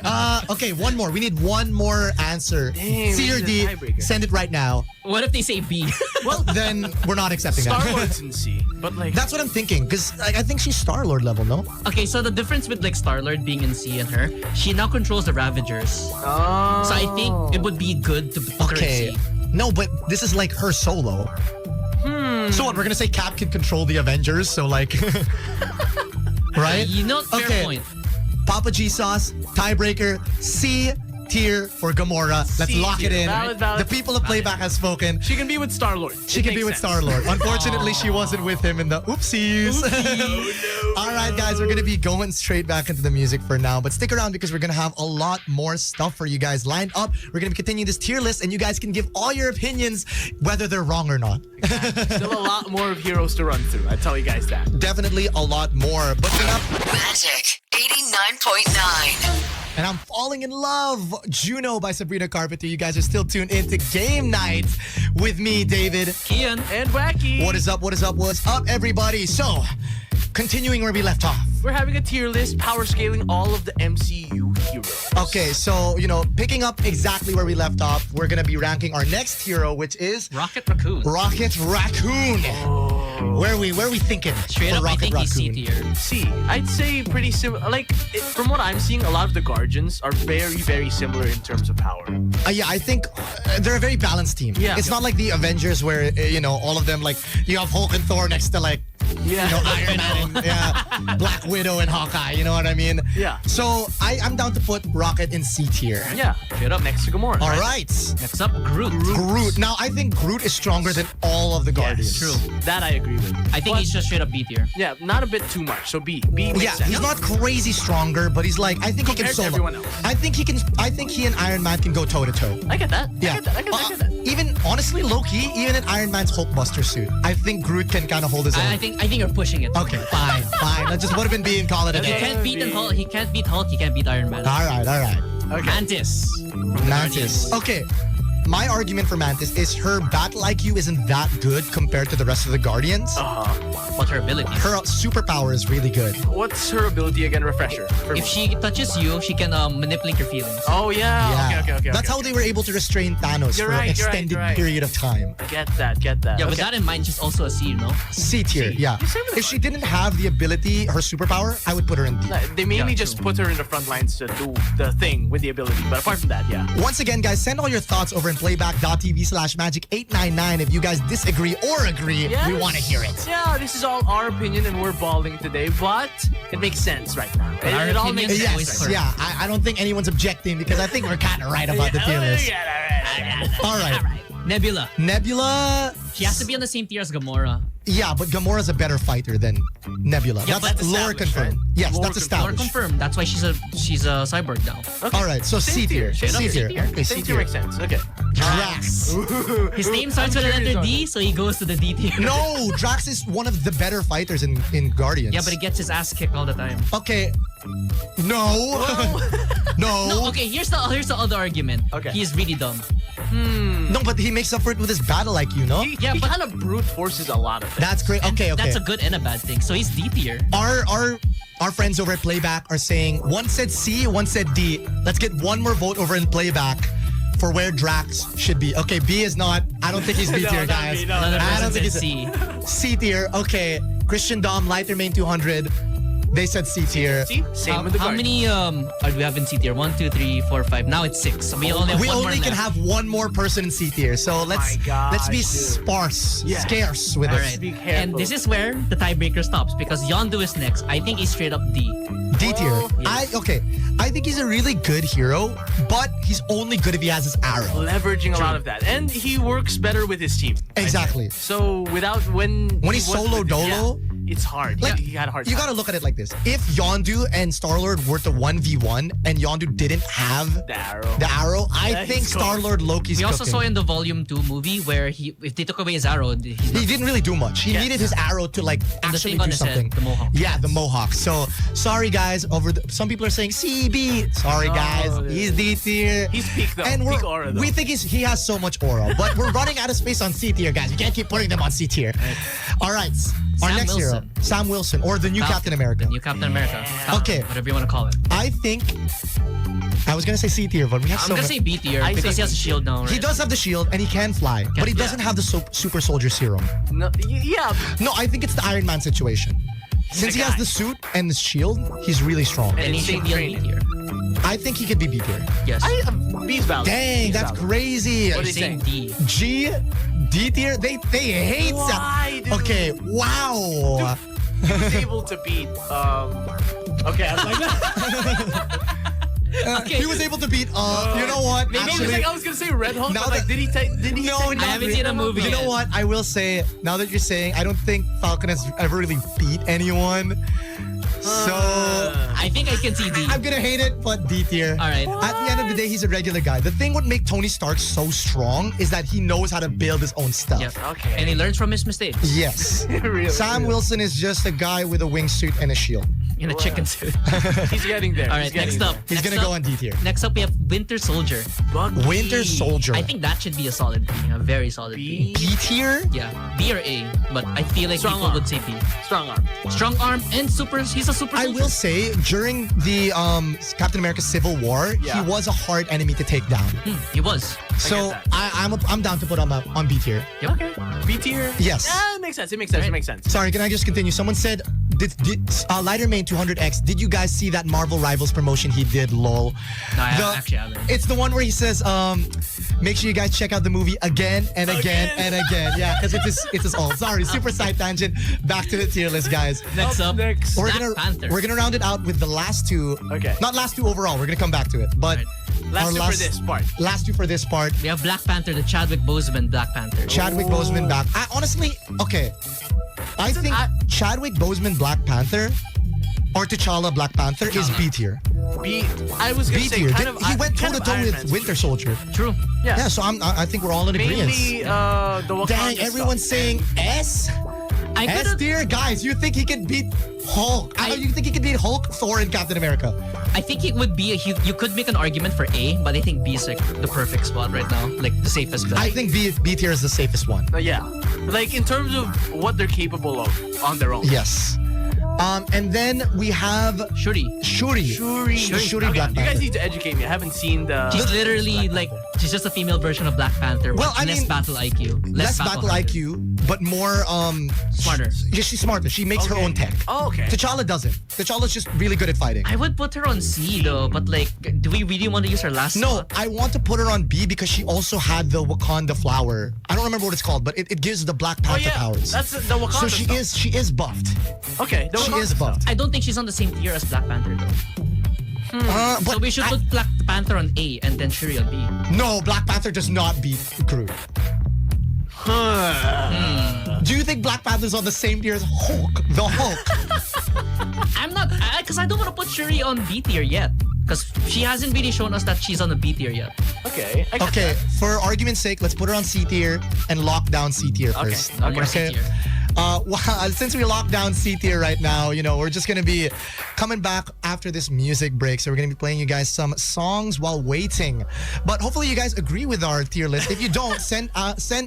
[SPEAKER 2] Okay, one more. We need one more answer.
[SPEAKER 6] Dang,
[SPEAKER 2] C or
[SPEAKER 6] we need
[SPEAKER 2] D.
[SPEAKER 6] a tiebreaker.
[SPEAKER 2] Send it right now.
[SPEAKER 3] What if they say B?
[SPEAKER 2] Well, then we're not accepting
[SPEAKER 6] Star
[SPEAKER 2] that.
[SPEAKER 6] Lord's in C, but like...
[SPEAKER 2] That's what I'm thinking, because I think she's Star-Lord level, no?
[SPEAKER 3] Okay, so the difference with like Star-Lord being in C and her, she now controls the Ravagers.
[SPEAKER 6] Oh.
[SPEAKER 3] So I think it would be good to put her in
[SPEAKER 2] Okay.
[SPEAKER 3] C.
[SPEAKER 2] No, but this is like her solo. So what, we're gonna say Cap can control the Avengers, so like... right?
[SPEAKER 3] You know, fair
[SPEAKER 2] Okay.
[SPEAKER 3] point.
[SPEAKER 2] Papa G Sauce, tiebreaker, C tier for Gamora. Let's
[SPEAKER 6] C
[SPEAKER 2] all it
[SPEAKER 6] tier.
[SPEAKER 2] in.
[SPEAKER 6] Valid.
[SPEAKER 2] The people of Playback have spoken.
[SPEAKER 6] She can be with Star-Lord.
[SPEAKER 2] She can be with Star-Lord. Unfortunately, she wasn't with him in the oopsies. All right, guys, we're going to be going straight back into the music for now. But stick around because we're going to have a lot more stuff for you guys lined up. We're going to be continuing this tier list, and you guys can give all your opinions, whether they're wrong or not.
[SPEAKER 6] Still a lot more of heroes to run through. I tell you guys that.
[SPEAKER 2] Definitely a lot more. But up,
[SPEAKER 1] Magic 89.9.
[SPEAKER 2] and I'm falling in love. Juno by Sabrina Carpenter. You guys are still tuned into Game Night with me, David.
[SPEAKER 3] Kian.
[SPEAKER 6] And Joaqui.
[SPEAKER 2] What is up, everybody? So, continuing where we left off.
[SPEAKER 6] We're having a tier list, power scaling all of the MCU heroes.
[SPEAKER 2] Okay, so, picking up exactly where we left off, we're going to be ranking our next hero, which is
[SPEAKER 3] Rocket Raccoon.
[SPEAKER 2] Rocket Raccoon. Where are we thinking?
[SPEAKER 3] Straight
[SPEAKER 2] for
[SPEAKER 3] up, I
[SPEAKER 2] Rocket
[SPEAKER 3] think he's C
[SPEAKER 2] Raccoon?
[SPEAKER 3] tier.
[SPEAKER 6] C. I'd say pretty similar. From what I'm seeing, a lot of the Guardians are very, very similar in terms of power.
[SPEAKER 2] Yeah, I think they're a very balanced team.
[SPEAKER 6] Yeah.
[SPEAKER 2] It's not like the Avengers where, all of them, like, you have Hulk and Thor next to, like, Iron Man and Black Widow and Hawkeye, you know what I mean?
[SPEAKER 6] Yeah.
[SPEAKER 2] So, I'm down to put Rocket in C tier.
[SPEAKER 6] Yeah, straight up next to Gamora.
[SPEAKER 2] All right.
[SPEAKER 3] Next up, Groot.
[SPEAKER 2] Groot. Now, I think Groot is stronger than all of the Guardians.
[SPEAKER 6] True. That I agree with.
[SPEAKER 3] I think he's just straight up B tier.
[SPEAKER 6] Yeah, not a bit too much. So B. B makes
[SPEAKER 2] Yeah,
[SPEAKER 6] sense.
[SPEAKER 2] he's not crazy stronger, but he's like, I think he can
[SPEAKER 6] Compared to
[SPEAKER 2] solo.
[SPEAKER 6] everyone else.
[SPEAKER 2] I think he and Iron Man can go toe to toe.
[SPEAKER 6] I get that.
[SPEAKER 2] Yeah.
[SPEAKER 6] I get that.
[SPEAKER 2] Even honestly, low key, even in Iron Man's Hulkbuster suit, I think Groot can kind of hold his own.
[SPEAKER 3] I think you're pushing it.
[SPEAKER 2] Okay, fine. Let's just would have been being call it a
[SPEAKER 3] He
[SPEAKER 2] day.
[SPEAKER 3] can't beat Hulk. He can't beat Hulk. He can't beat Iron Man.
[SPEAKER 2] All right.
[SPEAKER 6] Okay.
[SPEAKER 3] Mantis.
[SPEAKER 2] Mantis. Okay. My argument for Mantis is her battle IQ isn't that good compared to the rest of the Guardians.
[SPEAKER 3] What's her ability?
[SPEAKER 2] Her superpower is really good.
[SPEAKER 6] What's her ability again? Refresher.
[SPEAKER 3] If she touches you, she can manipulate your feelings.
[SPEAKER 6] Oh yeah. Okay.
[SPEAKER 2] That's how they were able to restrain Thanos
[SPEAKER 6] You're
[SPEAKER 2] for
[SPEAKER 6] right,
[SPEAKER 2] an
[SPEAKER 6] you're right,
[SPEAKER 2] extended
[SPEAKER 6] you're right.
[SPEAKER 2] period of time.
[SPEAKER 6] Get that.
[SPEAKER 3] Yeah,
[SPEAKER 6] Okay.
[SPEAKER 3] with that in mind, she's also a C, you know?
[SPEAKER 2] C tier, yeah.
[SPEAKER 6] You said it
[SPEAKER 2] If she didn't have the ability, her superpower, I would put her in D.
[SPEAKER 6] They mainly
[SPEAKER 3] Yeah,
[SPEAKER 6] just
[SPEAKER 3] true.
[SPEAKER 6] put her in the front lines to do the thing with the ability. But apart from that, yeah.
[SPEAKER 2] Once again, guys, send all your thoughts over in playback.tv/magic899. If you guys disagree or agree, we want to hear it.
[SPEAKER 6] Yeah, this is all our opinion and we're balling today, but it makes sense right now.
[SPEAKER 3] Our
[SPEAKER 6] It all
[SPEAKER 3] opinion
[SPEAKER 6] makes
[SPEAKER 3] is
[SPEAKER 6] sense.
[SPEAKER 3] always
[SPEAKER 2] Yes,
[SPEAKER 3] correct.
[SPEAKER 2] yeah. I don't think anyone's objecting because I think we're kind of right about the tier list. All right.
[SPEAKER 3] Nebula.
[SPEAKER 2] Nebula.
[SPEAKER 3] She has to be on the same tier as Gamora.
[SPEAKER 2] Yeah, but Gamora's a better fighter than Nebula.
[SPEAKER 3] Yeah,
[SPEAKER 2] that's
[SPEAKER 3] but
[SPEAKER 2] lore
[SPEAKER 6] established,
[SPEAKER 2] confirmed.
[SPEAKER 6] right?
[SPEAKER 2] Yes,
[SPEAKER 6] Lore
[SPEAKER 2] that's
[SPEAKER 3] Or
[SPEAKER 2] established.
[SPEAKER 3] confirmed. That's why she's a cyborg now.
[SPEAKER 6] Okay.
[SPEAKER 2] All right, so
[SPEAKER 6] Same
[SPEAKER 2] C tier.
[SPEAKER 6] Straight up
[SPEAKER 2] C tier. Okay, C
[SPEAKER 6] Same tier
[SPEAKER 2] tier.
[SPEAKER 6] makes sense. Okay.
[SPEAKER 2] Drax.
[SPEAKER 3] His name starts with the letter D, so he goes to the D tier.
[SPEAKER 2] No, Drax is one of the better fighters in Guardians.
[SPEAKER 3] Yeah, but he gets his ass kicked all the time.
[SPEAKER 2] Okay. No. No.
[SPEAKER 3] No, okay, here's the other argument.
[SPEAKER 6] Okay.
[SPEAKER 3] He's really dumb.
[SPEAKER 2] No, but he makes up for it with his battle IQ, no?
[SPEAKER 6] He
[SPEAKER 3] but-
[SPEAKER 6] kind of brute forces a lot of things.
[SPEAKER 2] That's great. Okay, okay.
[SPEAKER 3] That's a good and a bad thing. So he's D tier.
[SPEAKER 2] Our friends over at Playback are saying one said C, one said D. Let's get one more vote over in Playback for where Drax should be. Okay, B is not. I don't think he's B
[SPEAKER 6] No,
[SPEAKER 2] tier,
[SPEAKER 6] not
[SPEAKER 2] guys.
[SPEAKER 6] B, no,
[SPEAKER 3] Another
[SPEAKER 2] I don't
[SPEAKER 3] person
[SPEAKER 2] think
[SPEAKER 3] said
[SPEAKER 2] he's
[SPEAKER 3] C.
[SPEAKER 2] C tier. Okay, Christian Dom, Lighter Main 200. They said C tier.
[SPEAKER 6] See? Same with the
[SPEAKER 3] How
[SPEAKER 6] guard.
[SPEAKER 3] many do we have in C tier? 1, 2, 3, 4, 5. Now it's 6. So we only have
[SPEAKER 2] We
[SPEAKER 3] one more
[SPEAKER 2] only can
[SPEAKER 3] left.
[SPEAKER 2] have one more person in C tier. So let's
[SPEAKER 6] gosh,
[SPEAKER 2] be
[SPEAKER 6] dude.
[SPEAKER 2] sparse,
[SPEAKER 6] Yeah.
[SPEAKER 2] scarce with
[SPEAKER 3] All
[SPEAKER 2] it.
[SPEAKER 3] right.
[SPEAKER 6] Be careful.
[SPEAKER 3] And this is where the tiebreaker stops because Yondu is next. I think he's straight up D.
[SPEAKER 2] D tier.
[SPEAKER 3] yes.
[SPEAKER 2] I think he's a really good hero, but he's only good if he has his arrow.
[SPEAKER 6] Leveraging a lot of that. And he works better with his team. I
[SPEAKER 2] Exactly.
[SPEAKER 6] think. So without when
[SPEAKER 2] When
[SPEAKER 6] he
[SPEAKER 2] he's
[SPEAKER 6] was
[SPEAKER 2] solo
[SPEAKER 6] with-
[SPEAKER 2] dolo,
[SPEAKER 6] it's hard.
[SPEAKER 2] like
[SPEAKER 6] he had a hard
[SPEAKER 2] you
[SPEAKER 6] time.
[SPEAKER 2] gotta look at it like this. If Yondu and Star-Lord were to 1v1 and Yondu didn't have
[SPEAKER 6] The arrow.
[SPEAKER 2] the arrow, I
[SPEAKER 6] Yeah,
[SPEAKER 2] think
[SPEAKER 6] he's cooked.
[SPEAKER 2] Star-Lord Loki's
[SPEAKER 3] We also
[SPEAKER 2] cooking.
[SPEAKER 3] saw in the Volume 2 movie where if they took away his arrow, he's not.
[SPEAKER 2] He didn't really do much. He
[SPEAKER 6] Yes.
[SPEAKER 2] needed his arrow to like
[SPEAKER 3] And the
[SPEAKER 2] actually
[SPEAKER 3] thing on
[SPEAKER 2] do
[SPEAKER 3] his head,
[SPEAKER 2] something.
[SPEAKER 3] the mohawk.
[SPEAKER 2] Yeah, the mohawk. So sorry guys. Some people are saying CB. Sorry guys,
[SPEAKER 6] dude.
[SPEAKER 2] he's D tier.
[SPEAKER 6] He's peak though.
[SPEAKER 2] And
[SPEAKER 6] Peak aura though.
[SPEAKER 2] we think he has so much aura, but we're running out of space on C tier, guys. We can't keep putting them on C tier. All right, our
[SPEAKER 3] Sam
[SPEAKER 2] next hero,
[SPEAKER 3] Wilson.
[SPEAKER 2] Sam Wilson, or the new
[SPEAKER 3] Falcon,
[SPEAKER 2] Captain America.
[SPEAKER 3] The new Captain America. Falcon,
[SPEAKER 2] Okay.
[SPEAKER 3] Whatever you want to call it.
[SPEAKER 2] I think I was gonna say C tier, but we have
[SPEAKER 3] I'm
[SPEAKER 2] so
[SPEAKER 3] gonna
[SPEAKER 2] much.
[SPEAKER 3] say B tier
[SPEAKER 6] I
[SPEAKER 3] because
[SPEAKER 6] say
[SPEAKER 3] he has a
[SPEAKER 6] B tier.
[SPEAKER 3] shield now, right?
[SPEAKER 2] He does have the shield and he can fly, but he doesn't have the super soldier serum.
[SPEAKER 6] No, yeah.
[SPEAKER 2] No, I think it's the Iron Man situation. Since he
[SPEAKER 6] the
[SPEAKER 2] has
[SPEAKER 6] guy.
[SPEAKER 2] the suit and the shield, he's really strong.
[SPEAKER 3] And he
[SPEAKER 6] insane
[SPEAKER 3] should be on B
[SPEAKER 6] training.
[SPEAKER 3] tier.
[SPEAKER 2] I think he could be B tier.
[SPEAKER 3] Yes.
[SPEAKER 6] B's valid.
[SPEAKER 2] Dang,
[SPEAKER 6] B's
[SPEAKER 2] that's
[SPEAKER 6] valid.
[SPEAKER 2] crazy.
[SPEAKER 6] What do you
[SPEAKER 3] Saying
[SPEAKER 6] think?
[SPEAKER 3] D.
[SPEAKER 2] G, D tier. They hate
[SPEAKER 6] Why,
[SPEAKER 2] Sam.
[SPEAKER 6] dude?
[SPEAKER 2] Okay, wow.
[SPEAKER 6] He was able to beat. Okay, I was like,
[SPEAKER 2] He was able to beat. You know what?
[SPEAKER 6] maybe he was
[SPEAKER 2] Actually,
[SPEAKER 6] like, I was gonna say Red Hulk,
[SPEAKER 2] now
[SPEAKER 6] but like,
[SPEAKER 2] that-
[SPEAKER 6] did he? Did he?
[SPEAKER 2] No,
[SPEAKER 6] technically
[SPEAKER 2] I
[SPEAKER 3] haven't
[SPEAKER 6] beat
[SPEAKER 3] seen a
[SPEAKER 6] Red
[SPEAKER 3] movie
[SPEAKER 6] Hulk?
[SPEAKER 2] You know
[SPEAKER 3] yet.
[SPEAKER 2] what? I will say, now that you're saying, I don't think Falcon has ever really beat anyone. So
[SPEAKER 3] I think I can see D.
[SPEAKER 2] I'm gonna hate it, but D tier.
[SPEAKER 3] All right.
[SPEAKER 2] At the end of the day, he's a regular guy. The thing what make Tony Stark so strong is that he knows how to build his own stuff.
[SPEAKER 3] Yep.
[SPEAKER 6] Okay.
[SPEAKER 3] And he learns from his mistakes.
[SPEAKER 2] Yes.
[SPEAKER 6] Really,
[SPEAKER 2] Sam
[SPEAKER 6] really.
[SPEAKER 2] Wilson is just a guy with a wingsuit and a shield.
[SPEAKER 3] In a chicken suit.
[SPEAKER 6] He's getting there.
[SPEAKER 3] All right, next up.
[SPEAKER 2] He's
[SPEAKER 3] next
[SPEAKER 2] gonna go
[SPEAKER 3] up-
[SPEAKER 2] on D tier.
[SPEAKER 3] Next up, we have Winter Soldier.
[SPEAKER 6] Bucky.
[SPEAKER 2] Winter Soldier.
[SPEAKER 3] I think that should be a solid B. A very solid B.
[SPEAKER 6] B.
[SPEAKER 2] B tier?
[SPEAKER 3] Yeah, B or A. But I feel like
[SPEAKER 6] Strong
[SPEAKER 3] people
[SPEAKER 6] arm.
[SPEAKER 3] would say B.
[SPEAKER 6] Strong arm.
[SPEAKER 3] Strong arm and super. He's a super
[SPEAKER 2] I
[SPEAKER 3] soldier.
[SPEAKER 2] will say during the Captain America Civil War,
[SPEAKER 6] Yeah.
[SPEAKER 2] he was a hard enemy to take down.
[SPEAKER 3] He was.
[SPEAKER 2] So
[SPEAKER 6] that.
[SPEAKER 2] I'm down to put him on B tier.
[SPEAKER 3] Yep.
[SPEAKER 6] Okay. B tier.
[SPEAKER 2] Yes.
[SPEAKER 6] Yeah, it makes sense. It makes sense. It makes sense.
[SPEAKER 2] Sorry, can I just continue? Someone said, Lighter Main 200X, did you guys see that Marvel Rivals promotion he did, lol?
[SPEAKER 3] No, I actually haven't.
[SPEAKER 2] It's the one where he says, make sure you guys check out the movie again and again and again. Yeah, because it's his old. Sorry, super side tangent. Back to the tier list, guys.
[SPEAKER 3] Next up,
[SPEAKER 6] Next.
[SPEAKER 2] We're
[SPEAKER 3] Black Panther.
[SPEAKER 2] gonna round it out with the last two.
[SPEAKER 6] Okay.
[SPEAKER 2] Not last two overall. We're gonna come back to it, but
[SPEAKER 6] Last
[SPEAKER 2] our
[SPEAKER 6] two for this part.
[SPEAKER 2] Last two for this part.
[SPEAKER 3] We have Black Panther, the Chadwick Boseman Black Panther.
[SPEAKER 2] Chadwick Boseman back. I honestly, okay. I think Chadwick Boseman Black Panther or T'Challa Black Panther is B tier.
[SPEAKER 6] B. I was gonna
[SPEAKER 2] B
[SPEAKER 6] say
[SPEAKER 2] tier.
[SPEAKER 6] kind of.
[SPEAKER 2] He went toe
[SPEAKER 6] kind
[SPEAKER 2] to
[SPEAKER 6] of
[SPEAKER 2] toe
[SPEAKER 6] Iron
[SPEAKER 2] with
[SPEAKER 6] Man's
[SPEAKER 2] Winter
[SPEAKER 6] tier.
[SPEAKER 2] Soldier.
[SPEAKER 3] True.
[SPEAKER 6] Yeah.
[SPEAKER 2] Yeah, so I think we're all in agreement.
[SPEAKER 6] Mainly the Wakanda
[SPEAKER 2] Dang, everyone's
[SPEAKER 6] stuff.
[SPEAKER 2] saying S.
[SPEAKER 3] I
[SPEAKER 2] S
[SPEAKER 3] could.
[SPEAKER 2] tier, guys. You think he could beat Hulk? You think he could beat Hulk, Thor, and Captain America?
[SPEAKER 3] I think it would be you could make an argument for A, but I think B is like the perfect spot right now, like the safest bet.
[SPEAKER 2] I think B tier is the safest one.
[SPEAKER 6] Yeah. Like in terms of what they're capable of on their own.
[SPEAKER 2] Yes. And then we have
[SPEAKER 3] Shuri.
[SPEAKER 2] Shuri.
[SPEAKER 6] Shuri.
[SPEAKER 2] Shuri
[SPEAKER 6] Okay,
[SPEAKER 2] Black
[SPEAKER 6] you guys
[SPEAKER 2] Panther.
[SPEAKER 6] need to educate me. I haven't seen the.
[SPEAKER 3] She's literally like she's just a female version of Black Panther.
[SPEAKER 2] Well,
[SPEAKER 3] but
[SPEAKER 2] I
[SPEAKER 3] less
[SPEAKER 2] mean,
[SPEAKER 3] battle IQ,
[SPEAKER 2] Less battle
[SPEAKER 3] hunted.
[SPEAKER 2] IQ, but more
[SPEAKER 3] Smarter.
[SPEAKER 2] Yeah, she's smarter. She makes her
[SPEAKER 6] Okay.
[SPEAKER 2] own tech.
[SPEAKER 6] Oh, okay.
[SPEAKER 2] T'Challa doesn't. T'Challa's just really good at fighting.
[SPEAKER 3] I would put her on C though, but like, do we really want to use her last?
[SPEAKER 2] No,
[SPEAKER 3] spot?
[SPEAKER 2] I want to put her on B because she also had the Wakanda flower. I don't remember what it's called, but it gives the Black
[SPEAKER 6] Oh
[SPEAKER 2] Panther
[SPEAKER 6] yeah.
[SPEAKER 2] powers.
[SPEAKER 6] That's the Wakanda
[SPEAKER 2] So she
[SPEAKER 6] stuff.
[SPEAKER 2] she is buffed.
[SPEAKER 6] Okay. The
[SPEAKER 2] She
[SPEAKER 6] Wakanda
[SPEAKER 2] is
[SPEAKER 6] stuff.
[SPEAKER 2] buffed.
[SPEAKER 3] I don't think she's on the same tier as Black Panther though.
[SPEAKER 2] But
[SPEAKER 3] So we should put Black Panther on A and then Shuri on B.
[SPEAKER 2] no, Black Panther does not beat Groot. Do you think Black Panther's on the same tier as Hulk? The Hulk.
[SPEAKER 3] I'm not, because I don't want to put Shuri on B tier yet. Because she hasn't really shown us that she's on the B tier yet.
[SPEAKER 6] Okay. I get
[SPEAKER 2] Okay,
[SPEAKER 6] that.
[SPEAKER 2] for argument's sake, let's put her on C tier and lock down C tier first.
[SPEAKER 3] No more C tier.
[SPEAKER 2] Well, since we locked down C tier right now, we're just gonna be coming back after this music break. So we're gonna be playing you guys some songs while waiting. But hopefully you guys agree with our tier list. If you don't, send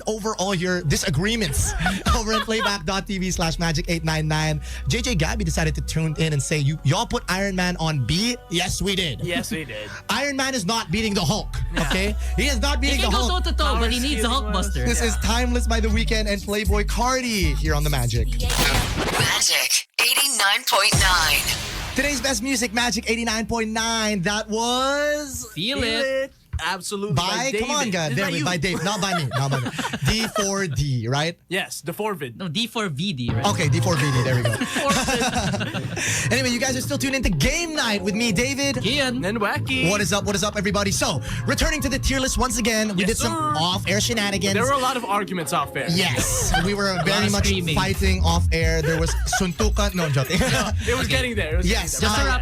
[SPEAKER 2] over all your disagreements over at playback.tv/magic899. JJ Gabby decided to tune in and say, y'all put Iron Man on B? Yes, we did.
[SPEAKER 6] Yes, we did.
[SPEAKER 2] Iron Man is not beating the Hulk, okay? He is not
[SPEAKER 3] He
[SPEAKER 2] beating
[SPEAKER 3] can
[SPEAKER 2] the
[SPEAKER 3] go
[SPEAKER 2] Hulk.
[SPEAKER 3] toe-to-toe, but he needs a Hulk buster.
[SPEAKER 2] This is Timeless by The Weeknd and Playboy Cardi here on The Magic.
[SPEAKER 1] Magic 89.9.
[SPEAKER 2] Today's best music, Magic 89.9. That was
[SPEAKER 3] Feel it.
[SPEAKER 6] Absolutely.
[SPEAKER 2] by, come on, guys. There we by Dave, not by me. Not by me. D4D, right?
[SPEAKER 6] Yes, the forvid.
[SPEAKER 3] No, D4VD, right?
[SPEAKER 2] Okay, D4VD. There we go. Anyway, you guys are still tuned into Game Night with me, David.
[SPEAKER 3] Kian.
[SPEAKER 6] And Joaqui.
[SPEAKER 2] What is up, everybody? So, returning to the tier list once again, we
[SPEAKER 6] Yes,
[SPEAKER 2] did some
[SPEAKER 6] sir.
[SPEAKER 2] off-air shenanigans.
[SPEAKER 6] There were a lot of arguments off there.
[SPEAKER 2] Yes, we were very
[SPEAKER 3] of
[SPEAKER 2] much
[SPEAKER 3] screaming.
[SPEAKER 2] fighting off-air. There was suntukan. No, I'm joking.
[SPEAKER 6] It was getting there. It was
[SPEAKER 2] Yes.
[SPEAKER 6] getting
[SPEAKER 3] Just to
[SPEAKER 6] there.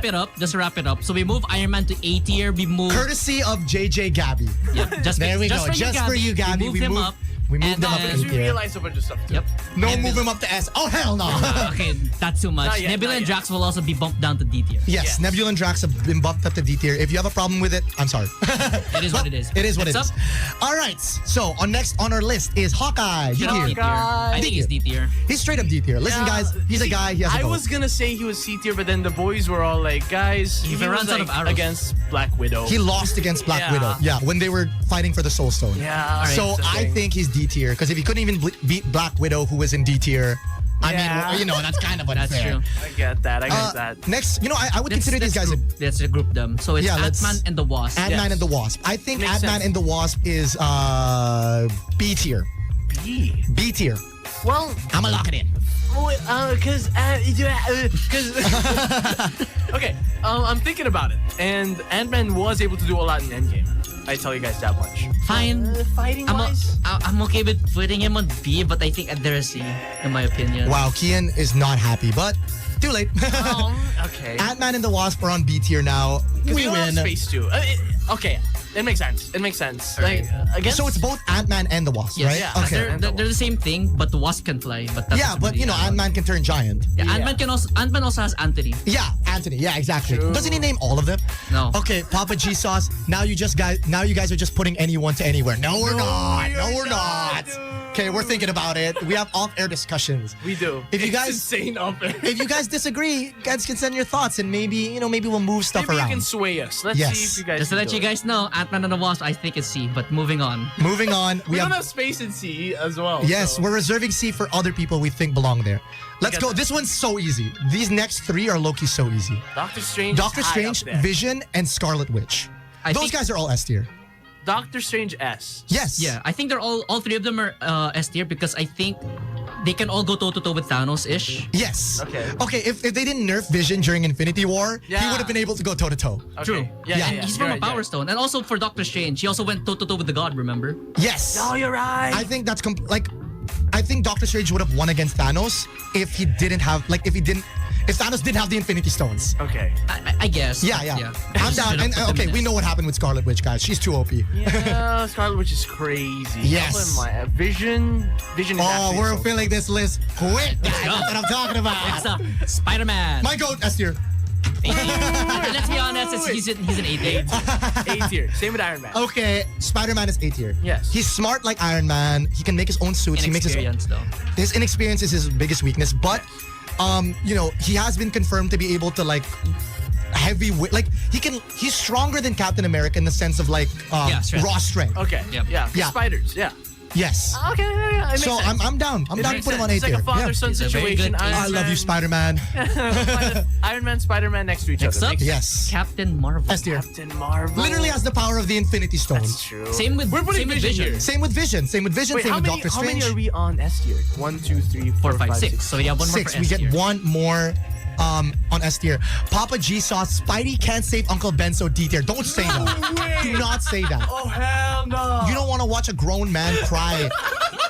[SPEAKER 3] wrap it up. So we move Iron Man to A tier. We move.
[SPEAKER 2] Courtesy of JJ Gabby.
[SPEAKER 3] Yep, just
[SPEAKER 2] There we
[SPEAKER 3] just
[SPEAKER 2] go.
[SPEAKER 3] For
[SPEAKER 2] just for you, Gabby.
[SPEAKER 3] We moved him up.
[SPEAKER 2] We moved
[SPEAKER 3] and
[SPEAKER 2] him up
[SPEAKER 3] then-
[SPEAKER 2] to
[SPEAKER 6] Because
[SPEAKER 2] A
[SPEAKER 6] we
[SPEAKER 2] tier.
[SPEAKER 6] realized a bunch of stuff too.
[SPEAKER 3] Yep.
[SPEAKER 2] No,
[SPEAKER 3] And
[SPEAKER 2] move him up to S. Oh, hell no.
[SPEAKER 3] Okay, that's too much.
[SPEAKER 6] Not yet,
[SPEAKER 3] Nebula
[SPEAKER 6] not
[SPEAKER 3] and
[SPEAKER 6] yet.
[SPEAKER 3] Drax will also be bumped down to D tier.
[SPEAKER 2] Yes,
[SPEAKER 6] Yes.
[SPEAKER 2] Nebula and Drax have been bumped up to D tier. If you have a problem with it, I'm sorry.
[SPEAKER 3] It is what it is.
[SPEAKER 2] It is what it
[SPEAKER 3] Next
[SPEAKER 2] is. All right. So, next on our list is Hawkeye. D
[SPEAKER 3] Up, D
[SPEAKER 2] tier.
[SPEAKER 3] tier. I think he's D tier.
[SPEAKER 2] He's straight up D tier. Listen,
[SPEAKER 6] Yeah,
[SPEAKER 2] guys, he's a guy. He has a
[SPEAKER 6] I
[SPEAKER 2] vote.
[SPEAKER 6] was gonna say he was C tier, but then the boys were all like, guys,
[SPEAKER 3] If
[SPEAKER 6] he
[SPEAKER 3] it
[SPEAKER 6] was
[SPEAKER 3] runs out
[SPEAKER 6] like
[SPEAKER 3] of arrows.
[SPEAKER 6] against Black Widow.
[SPEAKER 2] He lost against Black
[SPEAKER 6] Yeah.
[SPEAKER 2] Widow. Yeah, when they were fighting for the Soul Stone.
[SPEAKER 6] Yeah.
[SPEAKER 2] So
[SPEAKER 6] that's the
[SPEAKER 2] I
[SPEAKER 6] thing.
[SPEAKER 2] think he's D tier because if he couldn't even beat Black Widow, who was in D tier, I
[SPEAKER 6] Yeah.
[SPEAKER 2] mean, that's kind of
[SPEAKER 3] That's
[SPEAKER 2] unfair.
[SPEAKER 3] true.
[SPEAKER 6] I get that. I get that.
[SPEAKER 2] Next, I would consider these guys
[SPEAKER 3] Let's group them. So it's
[SPEAKER 2] Yeah, let's-
[SPEAKER 3] Ant-Man and the Wasp.
[SPEAKER 2] Ant-Man
[SPEAKER 6] Yes.
[SPEAKER 2] and the Wasp. I think
[SPEAKER 6] Makes
[SPEAKER 2] Ant-Man
[SPEAKER 6] sense.
[SPEAKER 2] and the Wasp is B tier.
[SPEAKER 6] B.
[SPEAKER 2] B tier.
[SPEAKER 6] Well,
[SPEAKER 2] I'm gonna lock it in.
[SPEAKER 6] okay. I'm thinking about it, and Ant-Man was able to do a lot in Endgame. I tell you guys that much.
[SPEAKER 3] Fine.
[SPEAKER 6] Fighting
[SPEAKER 3] I'm,
[SPEAKER 6] wise.
[SPEAKER 3] I'm okay with putting him on B, but I think they're a C, in my opinion.
[SPEAKER 2] Wow, Kian is not happy, but too late.
[SPEAKER 6] Okay.
[SPEAKER 2] Ant-Man and the Wasp are on B tier now. We win.
[SPEAKER 6] Space too. Okay, it makes sense. It makes sense. Like again.
[SPEAKER 2] So it's both Ant-Man and the Wasp,
[SPEAKER 3] Yes.
[SPEAKER 2] right?
[SPEAKER 6] Yeah.
[SPEAKER 2] Okay.
[SPEAKER 3] They're the same thing, but the Wasp can fly. But that
[SPEAKER 2] Yeah,
[SPEAKER 3] doesn't
[SPEAKER 2] but
[SPEAKER 3] really matter.
[SPEAKER 2] Ant-Man can turn giant.
[SPEAKER 3] Yeah,
[SPEAKER 6] Yeah.
[SPEAKER 3] Ant-Man also has Anthony.
[SPEAKER 2] Yeah, Anthony. Yeah, exactly.
[SPEAKER 6] True.
[SPEAKER 2] Doesn't he name all of them?
[SPEAKER 3] No.
[SPEAKER 2] Okay, Papa G Sauce. Now you guys are just putting anyone to anywhere. No, we're not. No, we're not. Okay, we're thinking about it. We have off-air discussions.
[SPEAKER 6] we do.
[SPEAKER 2] If you
[SPEAKER 6] It's
[SPEAKER 2] guys-
[SPEAKER 6] insane up there.
[SPEAKER 2] If you guys disagree, you guys can send your thoughts and maybe we'll move stuff
[SPEAKER 6] Maybe
[SPEAKER 2] around.
[SPEAKER 6] you can sway us. Let's
[SPEAKER 2] Yes.
[SPEAKER 6] see if you guys.
[SPEAKER 3] Just to
[SPEAKER 6] can
[SPEAKER 3] let
[SPEAKER 6] do
[SPEAKER 3] you
[SPEAKER 6] it.
[SPEAKER 3] guys know, Ant-Man and the Wasp, I think it's C. But moving on.
[SPEAKER 2] Moving on,
[SPEAKER 6] We don't have space in C as well.
[SPEAKER 2] Yes,
[SPEAKER 6] so.
[SPEAKER 2] we're reserving C for other people we think belong there. Let's
[SPEAKER 6] get
[SPEAKER 2] go.
[SPEAKER 6] that.
[SPEAKER 2] This one's so easy. These next three are low-key so easy.
[SPEAKER 6] Doctor Strange.
[SPEAKER 2] Doctor
[SPEAKER 6] is high
[SPEAKER 2] Strange,
[SPEAKER 6] up there.
[SPEAKER 2] Vision, and Scarlet Witch.
[SPEAKER 3] I
[SPEAKER 2] Those
[SPEAKER 3] think-
[SPEAKER 2] guys are all S tier.
[SPEAKER 6] Doctor Strange S.
[SPEAKER 2] Yes.
[SPEAKER 3] Yeah, I think they're all three of them are S tier because I think they can all go toe-to-toe with Thanos-ish.
[SPEAKER 2] Yes.
[SPEAKER 6] Okay.
[SPEAKER 2] Okay, if they didn't nerf Vision during Infinity War, he
[SPEAKER 6] Yeah.
[SPEAKER 2] would have been able to go toe-to-toe.
[SPEAKER 6] Okay.
[SPEAKER 3] True.
[SPEAKER 6] Yeah, yeah,
[SPEAKER 2] And
[SPEAKER 6] yeah.
[SPEAKER 3] He's
[SPEAKER 6] You're
[SPEAKER 3] from
[SPEAKER 6] right,
[SPEAKER 3] a Power
[SPEAKER 6] you're
[SPEAKER 3] Stone. And also for Doctor Strange, he also went toe-to-toe with the God, remember?
[SPEAKER 2] Yes.
[SPEAKER 6] right. Oh, you're right.
[SPEAKER 2] I think that's I think Doctor Strange would have won against Thanos if he didn't have if Thanos didn't have the Infinity Stones.
[SPEAKER 6] Okay.
[SPEAKER 3] I guess.
[SPEAKER 2] Yeah. I'm down. And okay, we know what happened with Scarlet Witch, guys. She's too OP.
[SPEAKER 6] Yeah, Scarlet Witch is crazy.
[SPEAKER 2] Yes.
[SPEAKER 6] I'll put my Vision. Vision is
[SPEAKER 2] Oh,
[SPEAKER 6] actually
[SPEAKER 2] we're
[SPEAKER 6] so-
[SPEAKER 2] filling this list quick, guys. That's what I'm talking
[SPEAKER 3] Next
[SPEAKER 2] about.
[SPEAKER 3] up, Spider-Man.
[SPEAKER 2] My goat, S tier.
[SPEAKER 3] Let's be honest, he's an A tier.
[SPEAKER 6] A tier. Same with Iron Man.
[SPEAKER 2] Okay, Spider-Man is A tier.
[SPEAKER 6] Yes.
[SPEAKER 2] He's smart like Iron Man. He can make his own suits. He makes
[SPEAKER 3] Inexperience though.
[SPEAKER 2] his inexperience is his biggest weakness, but he has been confirmed to be able to he's stronger than Captain America in the sense of
[SPEAKER 3] strength.
[SPEAKER 2] raw strength.
[SPEAKER 6] Okay.
[SPEAKER 3] Yep.
[SPEAKER 6] Yeah.
[SPEAKER 2] Yeah.
[SPEAKER 6] Spiders. Yeah.
[SPEAKER 2] Yes.
[SPEAKER 6] Okay. Yeah, it makes
[SPEAKER 2] So
[SPEAKER 6] sense.
[SPEAKER 2] I'm down. I'm
[SPEAKER 6] It
[SPEAKER 2] down to
[SPEAKER 6] makes
[SPEAKER 2] put him on
[SPEAKER 6] sense.
[SPEAKER 2] A
[SPEAKER 6] It's
[SPEAKER 2] tier.
[SPEAKER 6] like a father-son
[SPEAKER 3] He's a very
[SPEAKER 6] situation.
[SPEAKER 3] good
[SPEAKER 6] Iron
[SPEAKER 2] I love
[SPEAKER 6] Man-
[SPEAKER 2] you, Spider-Man.
[SPEAKER 6] Iron Man, Spider-Man next to each
[SPEAKER 3] Next
[SPEAKER 6] other.
[SPEAKER 3] up,
[SPEAKER 6] Makes
[SPEAKER 2] Yes.
[SPEAKER 3] Captain Marvel.
[SPEAKER 2] S tier.
[SPEAKER 6] Captain Marvel.
[SPEAKER 2] Literally has the power of the Infinity
[SPEAKER 6] That's
[SPEAKER 2] Stones.
[SPEAKER 6] true.
[SPEAKER 3] Same with
[SPEAKER 6] We're putting
[SPEAKER 3] Vision.
[SPEAKER 6] Vision here.
[SPEAKER 2] Same with Vision. Same with
[SPEAKER 6] Wait,
[SPEAKER 2] same
[SPEAKER 6] how
[SPEAKER 2] with
[SPEAKER 6] many,
[SPEAKER 2] Doctor
[SPEAKER 6] how many
[SPEAKER 2] Strange.
[SPEAKER 6] are we on S tier? 1, 2, 3, 4,
[SPEAKER 3] 4, 5,
[SPEAKER 6] 5,
[SPEAKER 3] 6. So we have one more
[SPEAKER 2] 6.
[SPEAKER 3] for
[SPEAKER 2] We
[SPEAKER 3] S
[SPEAKER 2] get
[SPEAKER 3] tier.
[SPEAKER 2] one more on S tier. Papa G Sauce, Spidey can't save Uncle Ben, so D tier. Don't say that.
[SPEAKER 6] way.
[SPEAKER 2] Do not say that.
[SPEAKER 6] Oh hell no!
[SPEAKER 2] You don't want to watch a grown man cry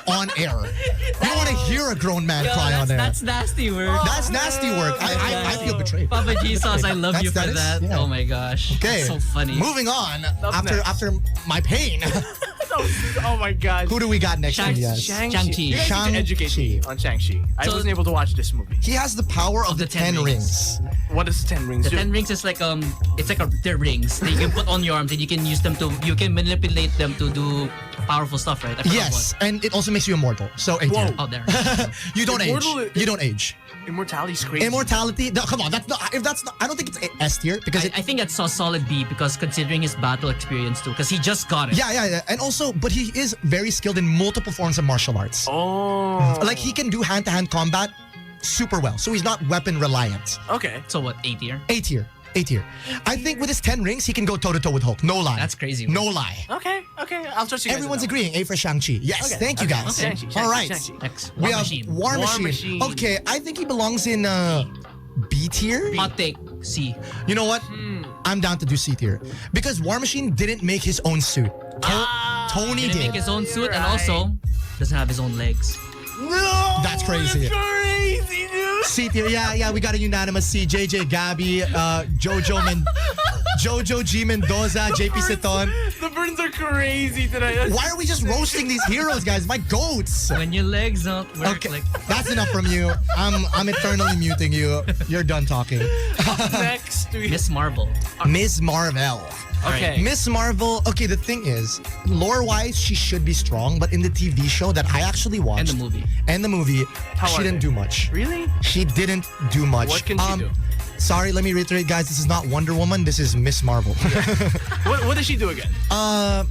[SPEAKER 2] on air. You don't want to hear a grown man cry on air.
[SPEAKER 3] That's nasty work.
[SPEAKER 2] That's nasty work. I feel betrayed.
[SPEAKER 3] Papa Jesus, I love you for
[SPEAKER 2] That is-
[SPEAKER 3] that.
[SPEAKER 2] yeah.
[SPEAKER 3] Oh my gosh.
[SPEAKER 2] Okay.
[SPEAKER 3] That's so funny.
[SPEAKER 2] Moving on.
[SPEAKER 6] next.
[SPEAKER 2] After my pain,
[SPEAKER 6] Oh my god.
[SPEAKER 2] who do we got next?
[SPEAKER 3] Shang-
[SPEAKER 2] Yes.
[SPEAKER 3] Shang-Chi.
[SPEAKER 6] You guys need to educate me on Shang-Chi. I
[SPEAKER 3] So-
[SPEAKER 6] wasn't able to watch this movie.
[SPEAKER 2] He has the power of the 10 rings.
[SPEAKER 6] What does 10 rings
[SPEAKER 3] The
[SPEAKER 6] do?
[SPEAKER 3] 10 rings is like it's like they're rings that you can put on your arms and you can use them you can manipulate them to do powerful stuff, right? I forgot
[SPEAKER 2] Yes, and it also makes you immortal. So A tier.
[SPEAKER 6] Whoa.
[SPEAKER 3] what. Oh, there.
[SPEAKER 2] You don't age.
[SPEAKER 6] Immortal-
[SPEAKER 2] You don't age.
[SPEAKER 6] Immortality's crazy.
[SPEAKER 2] Immortality. No, come on. That's not. If that's not. I don't think it's S tier because
[SPEAKER 3] I think that's a solid B because considering his battle experience too, because he just got it.
[SPEAKER 2] yeah. And also, but he is very skilled in multiple forms of martial arts.
[SPEAKER 6] Oh.
[SPEAKER 2] Like he can do hand-to-hand combat super well. So he's not weapon reliant.
[SPEAKER 6] Okay.
[SPEAKER 3] So what? A tier.
[SPEAKER 2] A tier. A tier. I think with his 10 rings, he can go toe-to-toe with Hulk. No lie.
[SPEAKER 3] That's crazy.
[SPEAKER 2] No lie.
[SPEAKER 6] Okay. I'll trust you guys.
[SPEAKER 2] Everyone's
[SPEAKER 6] on that
[SPEAKER 2] agreeing. A for Shang-Chi. Yes.
[SPEAKER 6] Okay,
[SPEAKER 2] Thank you,
[SPEAKER 6] okay,
[SPEAKER 2] guys.
[SPEAKER 6] okay. Shang-Chi,
[SPEAKER 2] All right.
[SPEAKER 6] Shang-Chi.
[SPEAKER 3] Next.
[SPEAKER 2] We
[SPEAKER 3] War
[SPEAKER 2] have
[SPEAKER 3] Machine.
[SPEAKER 2] War
[SPEAKER 6] War
[SPEAKER 2] Machine.
[SPEAKER 6] Machine.
[SPEAKER 2] Okay, I think he belongs in B tier.
[SPEAKER 3] Hot take. C.
[SPEAKER 2] You know what? I'm down to do C tier because War Machine didn't make his own suit. Tony
[SPEAKER 3] Didn't
[SPEAKER 2] did.
[SPEAKER 3] make his own suit and
[SPEAKER 6] right.
[SPEAKER 3] also doesn't have his own legs.
[SPEAKER 6] No.
[SPEAKER 2] That's crazy.
[SPEAKER 6] That's crazy, dude.
[SPEAKER 2] C tier. Yeah. We got a unanimous C. JJ Gabby, Jojo G Mendoza, JP Seton.
[SPEAKER 6] The burns are crazy tonight.
[SPEAKER 2] Why are we just roasting these heroes, guys? My goats.
[SPEAKER 3] When your legs don't work,
[SPEAKER 2] Okay,
[SPEAKER 3] like
[SPEAKER 2] that's enough from you. I'm eternally muting you. You're done talking.
[SPEAKER 6] Next, we
[SPEAKER 3] Miss Marvel.
[SPEAKER 2] Miss Marvel.
[SPEAKER 6] Okay.
[SPEAKER 2] Miss Marvel. Okay, the thing is, lore-wise, she should be strong, but in the TV show that I actually watched
[SPEAKER 3] And the movie.
[SPEAKER 6] How
[SPEAKER 2] she
[SPEAKER 6] are
[SPEAKER 2] didn't
[SPEAKER 6] they?
[SPEAKER 2] do much.
[SPEAKER 6] Really?
[SPEAKER 2] She didn't do much.
[SPEAKER 6] What can she do?
[SPEAKER 2] Sorry, let me reiterate, guys. This is not Wonder Woman. This is Miss Marvel.
[SPEAKER 6] What does she do again?
[SPEAKER 2] I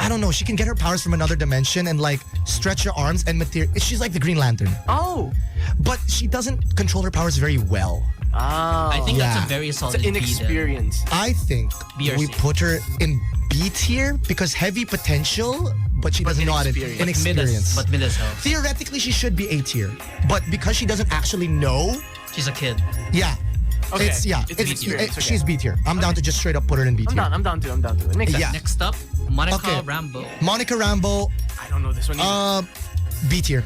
[SPEAKER 2] don't know. She can get her powers from another dimension and like stretch her arms and material. She's like the Green Lantern,
[SPEAKER 6] Oh.
[SPEAKER 2] but she doesn't control her powers very well.
[SPEAKER 3] I think that's
[SPEAKER 2] Yeah.
[SPEAKER 3] a very solid
[SPEAKER 6] It's
[SPEAKER 3] B then.
[SPEAKER 6] inexperienced.
[SPEAKER 2] I think
[SPEAKER 3] B or
[SPEAKER 2] we
[SPEAKER 3] C?
[SPEAKER 2] put her in B tier because heavy potential, but she doesn't know how to
[SPEAKER 6] inexperienced.
[SPEAKER 2] inexperience.
[SPEAKER 3] But mid as hell.
[SPEAKER 2] Theoretically, she should be A tier, but because she doesn't actually know,
[SPEAKER 3] She's a kid.
[SPEAKER 2] yeah.
[SPEAKER 6] Okay.
[SPEAKER 2] It's
[SPEAKER 6] It's B tier. It's okay.
[SPEAKER 2] She's B tier. I'm down to just straight up put her in B tier.
[SPEAKER 6] I'm down to it. It makes sense.
[SPEAKER 2] Yeah.
[SPEAKER 3] Next up, Monica
[SPEAKER 2] Okay.
[SPEAKER 3] Rambeau.
[SPEAKER 2] Monica Rambeau,
[SPEAKER 6] I don't know this one either.
[SPEAKER 2] B tier.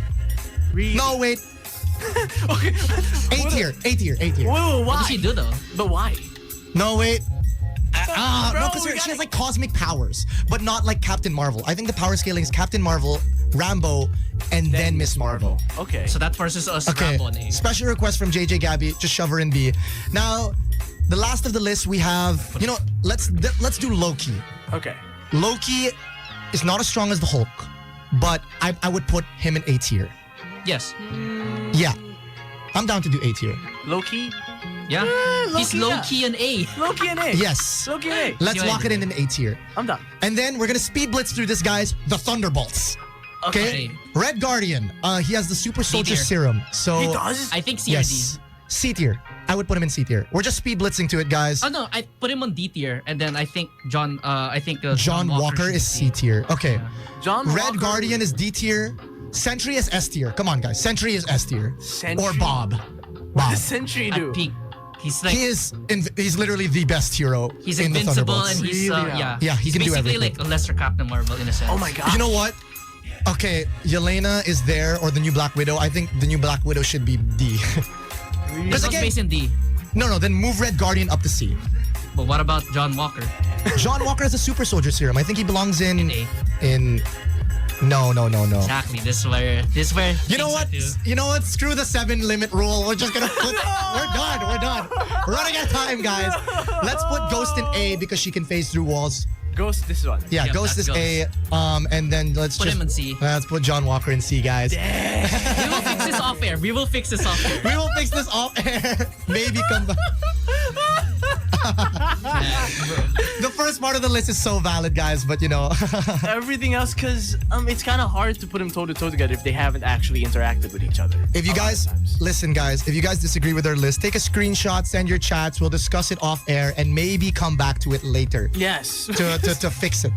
[SPEAKER 6] Really?
[SPEAKER 2] No, wait.
[SPEAKER 6] Okay.
[SPEAKER 2] A tier.
[SPEAKER 6] Whoa, why?
[SPEAKER 3] What does she do though?
[SPEAKER 6] But why?
[SPEAKER 2] No, wait.
[SPEAKER 6] Bro,
[SPEAKER 2] No, because
[SPEAKER 6] we
[SPEAKER 2] she
[SPEAKER 6] gotta-
[SPEAKER 2] has like cosmic powers, but not like Captain Marvel. I think the power scaling is Captain Marvel, Rambo, and then Miss Marvel.
[SPEAKER 6] Okay.
[SPEAKER 3] So that versus us
[SPEAKER 2] Okay.
[SPEAKER 3] Rambo on A.
[SPEAKER 2] Special request from JJ Gabby. Just shove her in B. Now, the last of the list we have. You know, let's do Loki.
[SPEAKER 6] Okay.
[SPEAKER 2] Loki is not as strong as the Hulk, but I would put him in A tier.
[SPEAKER 3] Yes.
[SPEAKER 2] Yeah, I'm down to do A tier.
[SPEAKER 6] Loki.
[SPEAKER 3] Yeah. He's
[SPEAKER 6] Loki,
[SPEAKER 3] low
[SPEAKER 6] yeah.
[SPEAKER 3] key an A.
[SPEAKER 6] Loki and A.
[SPEAKER 2] Yes.
[SPEAKER 6] Loki and A.
[SPEAKER 2] Let's
[SPEAKER 3] See what
[SPEAKER 2] lock
[SPEAKER 3] I
[SPEAKER 2] it in an A tier.
[SPEAKER 6] I'm done.
[SPEAKER 2] And then we're gonna speed blitz through this, guys. The Thunderbolts. Okay.
[SPEAKER 3] Okay.
[SPEAKER 2] Red Guardian. He has the Super Soldier
[SPEAKER 3] tier.
[SPEAKER 2] Serum. So
[SPEAKER 6] He does?
[SPEAKER 3] I think C or
[SPEAKER 2] yes, C tier. I would put him in C tier. We're just speed blitzing to it, guys.
[SPEAKER 3] D. Oh no, I put him on D tier, and then I think John
[SPEAKER 2] John Walker
[SPEAKER 3] should
[SPEAKER 2] is
[SPEAKER 3] be
[SPEAKER 2] C tier. Okay.
[SPEAKER 6] John
[SPEAKER 2] Red
[SPEAKER 6] Walker.
[SPEAKER 2] Guardian is D tier. Sentry is S tier. Come on, guys. Sentry is S tier.
[SPEAKER 6] Sentry?
[SPEAKER 2] Or Bob.
[SPEAKER 6] What
[SPEAKER 2] Bob.
[SPEAKER 6] does Sentry do?
[SPEAKER 3] At peak. He's like
[SPEAKER 2] He's literally the best hero
[SPEAKER 3] he's
[SPEAKER 2] in the
[SPEAKER 3] invincible
[SPEAKER 2] Thunderbolts.
[SPEAKER 3] and he's
[SPEAKER 6] Really?
[SPEAKER 3] yeah.
[SPEAKER 2] Yeah, he
[SPEAKER 3] He's
[SPEAKER 2] can do
[SPEAKER 3] basically
[SPEAKER 2] everything.
[SPEAKER 3] like a lesser Captain Marvel in a sense.
[SPEAKER 6] Oh my god.
[SPEAKER 2] You know what? Okay, Yelena is there, or the new Black Widow. I think the new Black Widow should be D.
[SPEAKER 3] This was
[SPEAKER 2] again-
[SPEAKER 3] based in D.
[SPEAKER 2] No, then move Red Guardian up to C.
[SPEAKER 3] But what about John Walker?
[SPEAKER 2] John Walker has a Super Soldier Serum. I think he belongs in
[SPEAKER 3] In A.
[SPEAKER 2] in. No.
[SPEAKER 3] Exactly. This is where
[SPEAKER 2] You know what?
[SPEAKER 3] things are
[SPEAKER 2] You know what? Screw the 7 limit rule. We're just gonna put. We're done. We're running out of time, guys. Let's put Ghost in A because she can phase through walls.
[SPEAKER 6] Ghost, this one.
[SPEAKER 2] Yeah,
[SPEAKER 3] Yep,
[SPEAKER 2] Ghost is
[SPEAKER 3] that's
[SPEAKER 2] A. And then let's
[SPEAKER 3] Put
[SPEAKER 2] just
[SPEAKER 3] him in C.
[SPEAKER 2] Let's put John Walker in C, guys.
[SPEAKER 3] We will fix this off air. We will fix this off air.
[SPEAKER 2] We will fix this off air. Maybe come back. The first part of the list is so valid, guys, but you know.
[SPEAKER 6] Everything else, because it's kind of hard to put them toe to toe together if they haven't actually interacted with each other.
[SPEAKER 2] If you
[SPEAKER 6] a lot of
[SPEAKER 2] guys
[SPEAKER 6] times.
[SPEAKER 2] listen, guys, if you guys disagree with our list, take a screenshot, send your chats. We'll discuss it off air and maybe come back to it later
[SPEAKER 6] Yes.
[SPEAKER 2] to fix it.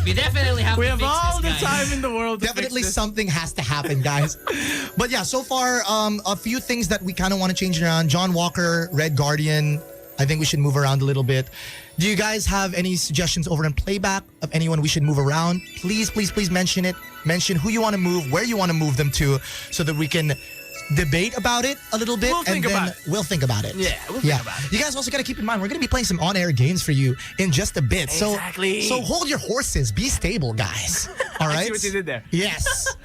[SPEAKER 3] We definitely have
[SPEAKER 6] We
[SPEAKER 3] to
[SPEAKER 6] have
[SPEAKER 3] fix
[SPEAKER 6] all the
[SPEAKER 3] this, guys.
[SPEAKER 6] time in the world to
[SPEAKER 2] Definitely
[SPEAKER 6] fix this.
[SPEAKER 2] something has to happen, guys. But yeah, so far, a few things that we kind of want to change around. John Walker, Red Guardian. I think we should move around a little bit. Do you guys have any suggestions over in playback of anyone we should move around? Please mention it. mention who you want to move, where you want to move them to, so that we can debate about it a little bit,
[SPEAKER 6] We'll
[SPEAKER 2] and
[SPEAKER 6] think
[SPEAKER 2] then
[SPEAKER 6] about it.
[SPEAKER 2] we'll think about it.
[SPEAKER 6] Yeah, we'll think about it.
[SPEAKER 2] You guys also got to keep in mind, we're going to be playing some on-air games for you in just a bit.
[SPEAKER 6] Exactly.
[SPEAKER 2] So hold your horses. Be stable, guys. All right?
[SPEAKER 6] I see what you did there.
[SPEAKER 2] Yes.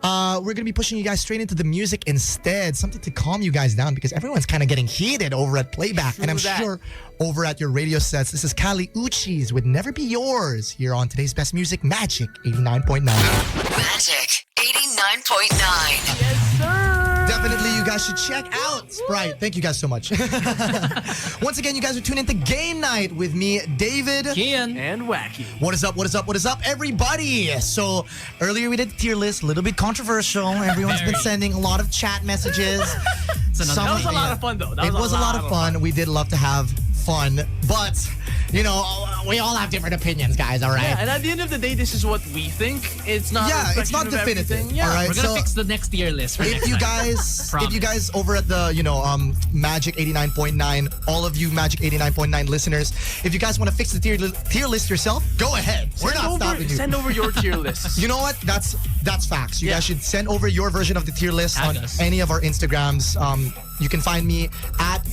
[SPEAKER 2] We're going to be pushing you guys straight into the music instead. Something to calm you guys down because everyone's kind of getting heated over at Playback. And I'm
[SPEAKER 6] True that.
[SPEAKER 2] sure over at your radio sets. This is Kali Uchis with Never Be Yours here on today's best music, Magic 89.9.
[SPEAKER 1] Magic 89.9.
[SPEAKER 6] Yes, sir.
[SPEAKER 2] Definitely, you guys should check out Sprite. Thank you guys so much. Once again, you guys are tuned into Game Night with me, David.
[SPEAKER 3] Kian.
[SPEAKER 6] And Joaqui.
[SPEAKER 2] What is up? What is up? What is up, everybody? So earlier we did the tier list, a little bit controversial. Everyone's been sending a lot of chat messages.
[SPEAKER 6] That was a lot of fun, though.
[SPEAKER 2] It was a lot of fun. We did love to have fun, but you know, we all have different opinions, guys. All right.
[SPEAKER 6] Yeah, and at the end of the day, this is what we think. It's not.
[SPEAKER 2] Yeah,
[SPEAKER 6] a
[SPEAKER 2] it's not
[SPEAKER 6] reflection of
[SPEAKER 2] definitive.
[SPEAKER 6] everything. Yeah.
[SPEAKER 2] All right.
[SPEAKER 3] We're gonna
[SPEAKER 2] So-
[SPEAKER 3] fix the next tier list for
[SPEAKER 2] If
[SPEAKER 3] next
[SPEAKER 2] you
[SPEAKER 3] time.
[SPEAKER 2] guys,
[SPEAKER 3] Promise.
[SPEAKER 2] if you guys over at the, Magic 89.9, all of you Magic 89.9 listeners, if you guys want to fix the tier list yourself, go ahead. We're not stopping you.
[SPEAKER 6] Send over your tier lists.
[SPEAKER 2] You know what? That's facts. You
[SPEAKER 6] Yeah.
[SPEAKER 2] guys should send over your version of the tier list
[SPEAKER 3] Tag
[SPEAKER 2] on
[SPEAKER 3] us.
[SPEAKER 2] any of our Instagrams. You can find me at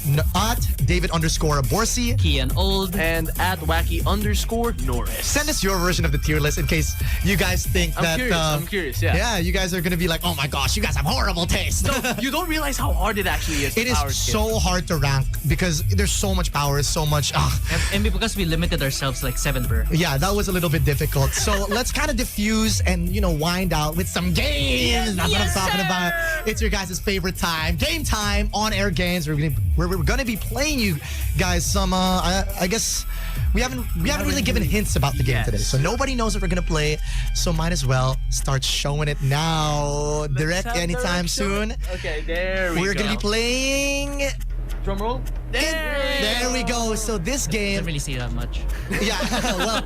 [SPEAKER 2] David_Aborsi.
[SPEAKER 3] Kian Old.
[SPEAKER 6] And at Joaqui_Norris.
[SPEAKER 2] Send us your version of the tier list in case you guys think
[SPEAKER 6] I'm
[SPEAKER 2] that.
[SPEAKER 6] curious. I'm curious. Yeah.
[SPEAKER 2] Yeah, you guys are gonna be like, oh my gosh, you guys have horrible taste.
[SPEAKER 6] You don't realize how hard it actually is. To
[SPEAKER 2] It is
[SPEAKER 6] power skip.
[SPEAKER 2] so hard to rank because there's so much power, so much.
[SPEAKER 3] And because we limited ourselves like 7 per.
[SPEAKER 2] Yeah, that was a little bit difficult. So let's kind of diffuse and, wind out with some games. That's what I'm talking about. It's your guys' favorite time. Game time, on-air games. We're gonna be playing you guys some, I guess, we haven't really given hints about the game
[SPEAKER 6] Yes.
[SPEAKER 2] today. So nobody knows what we're gonna play. So might as well start showing it now. Direct
[SPEAKER 6] Let's have
[SPEAKER 2] anytime
[SPEAKER 6] Direct show
[SPEAKER 2] soon.
[SPEAKER 6] it. Okay, there we
[SPEAKER 2] We're
[SPEAKER 6] go.
[SPEAKER 2] gonna be playing.
[SPEAKER 6] Drum roll.
[SPEAKER 2] There we go. So this game.
[SPEAKER 3] Didn't really see that much.
[SPEAKER 2] Yeah, well,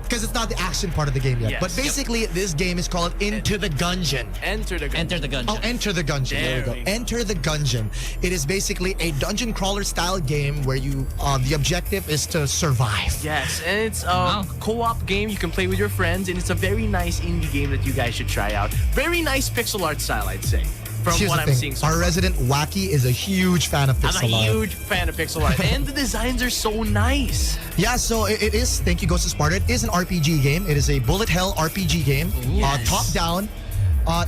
[SPEAKER 2] because it's not the action part of the game yet.
[SPEAKER 6] Yes.
[SPEAKER 2] But basically, this game is called Into the Gungeon.
[SPEAKER 6] Enter the gun.
[SPEAKER 3] Enter the gungeon.
[SPEAKER 2] Oh, Enter the Gungeon. There we
[SPEAKER 6] There
[SPEAKER 2] go.
[SPEAKER 6] we go.
[SPEAKER 2] Enter the Gungeon. It is basically a dungeon crawler style game where you, the objective is to survive.
[SPEAKER 6] Yes, and it's a
[SPEAKER 3] Wow.
[SPEAKER 6] co-op game you can play with your friends, and it's a very nice indie game that you guys should try out. Very nice pixel art style, I'd say, from
[SPEAKER 2] Here's
[SPEAKER 6] what
[SPEAKER 2] the
[SPEAKER 6] I'm
[SPEAKER 2] thing.
[SPEAKER 6] seeing so
[SPEAKER 2] Our
[SPEAKER 6] far.
[SPEAKER 2] resident Joaqui is a huge fan of
[SPEAKER 6] I'm
[SPEAKER 2] pixel
[SPEAKER 6] a
[SPEAKER 2] art.
[SPEAKER 6] huge fan of pixel art, and the designs are so nice.
[SPEAKER 2] Yeah, so it is. Thank you, Ghost of Sparta. It is an RPG game. It is a bullet hell RPG game.
[SPEAKER 3] Yes.
[SPEAKER 2] Top down.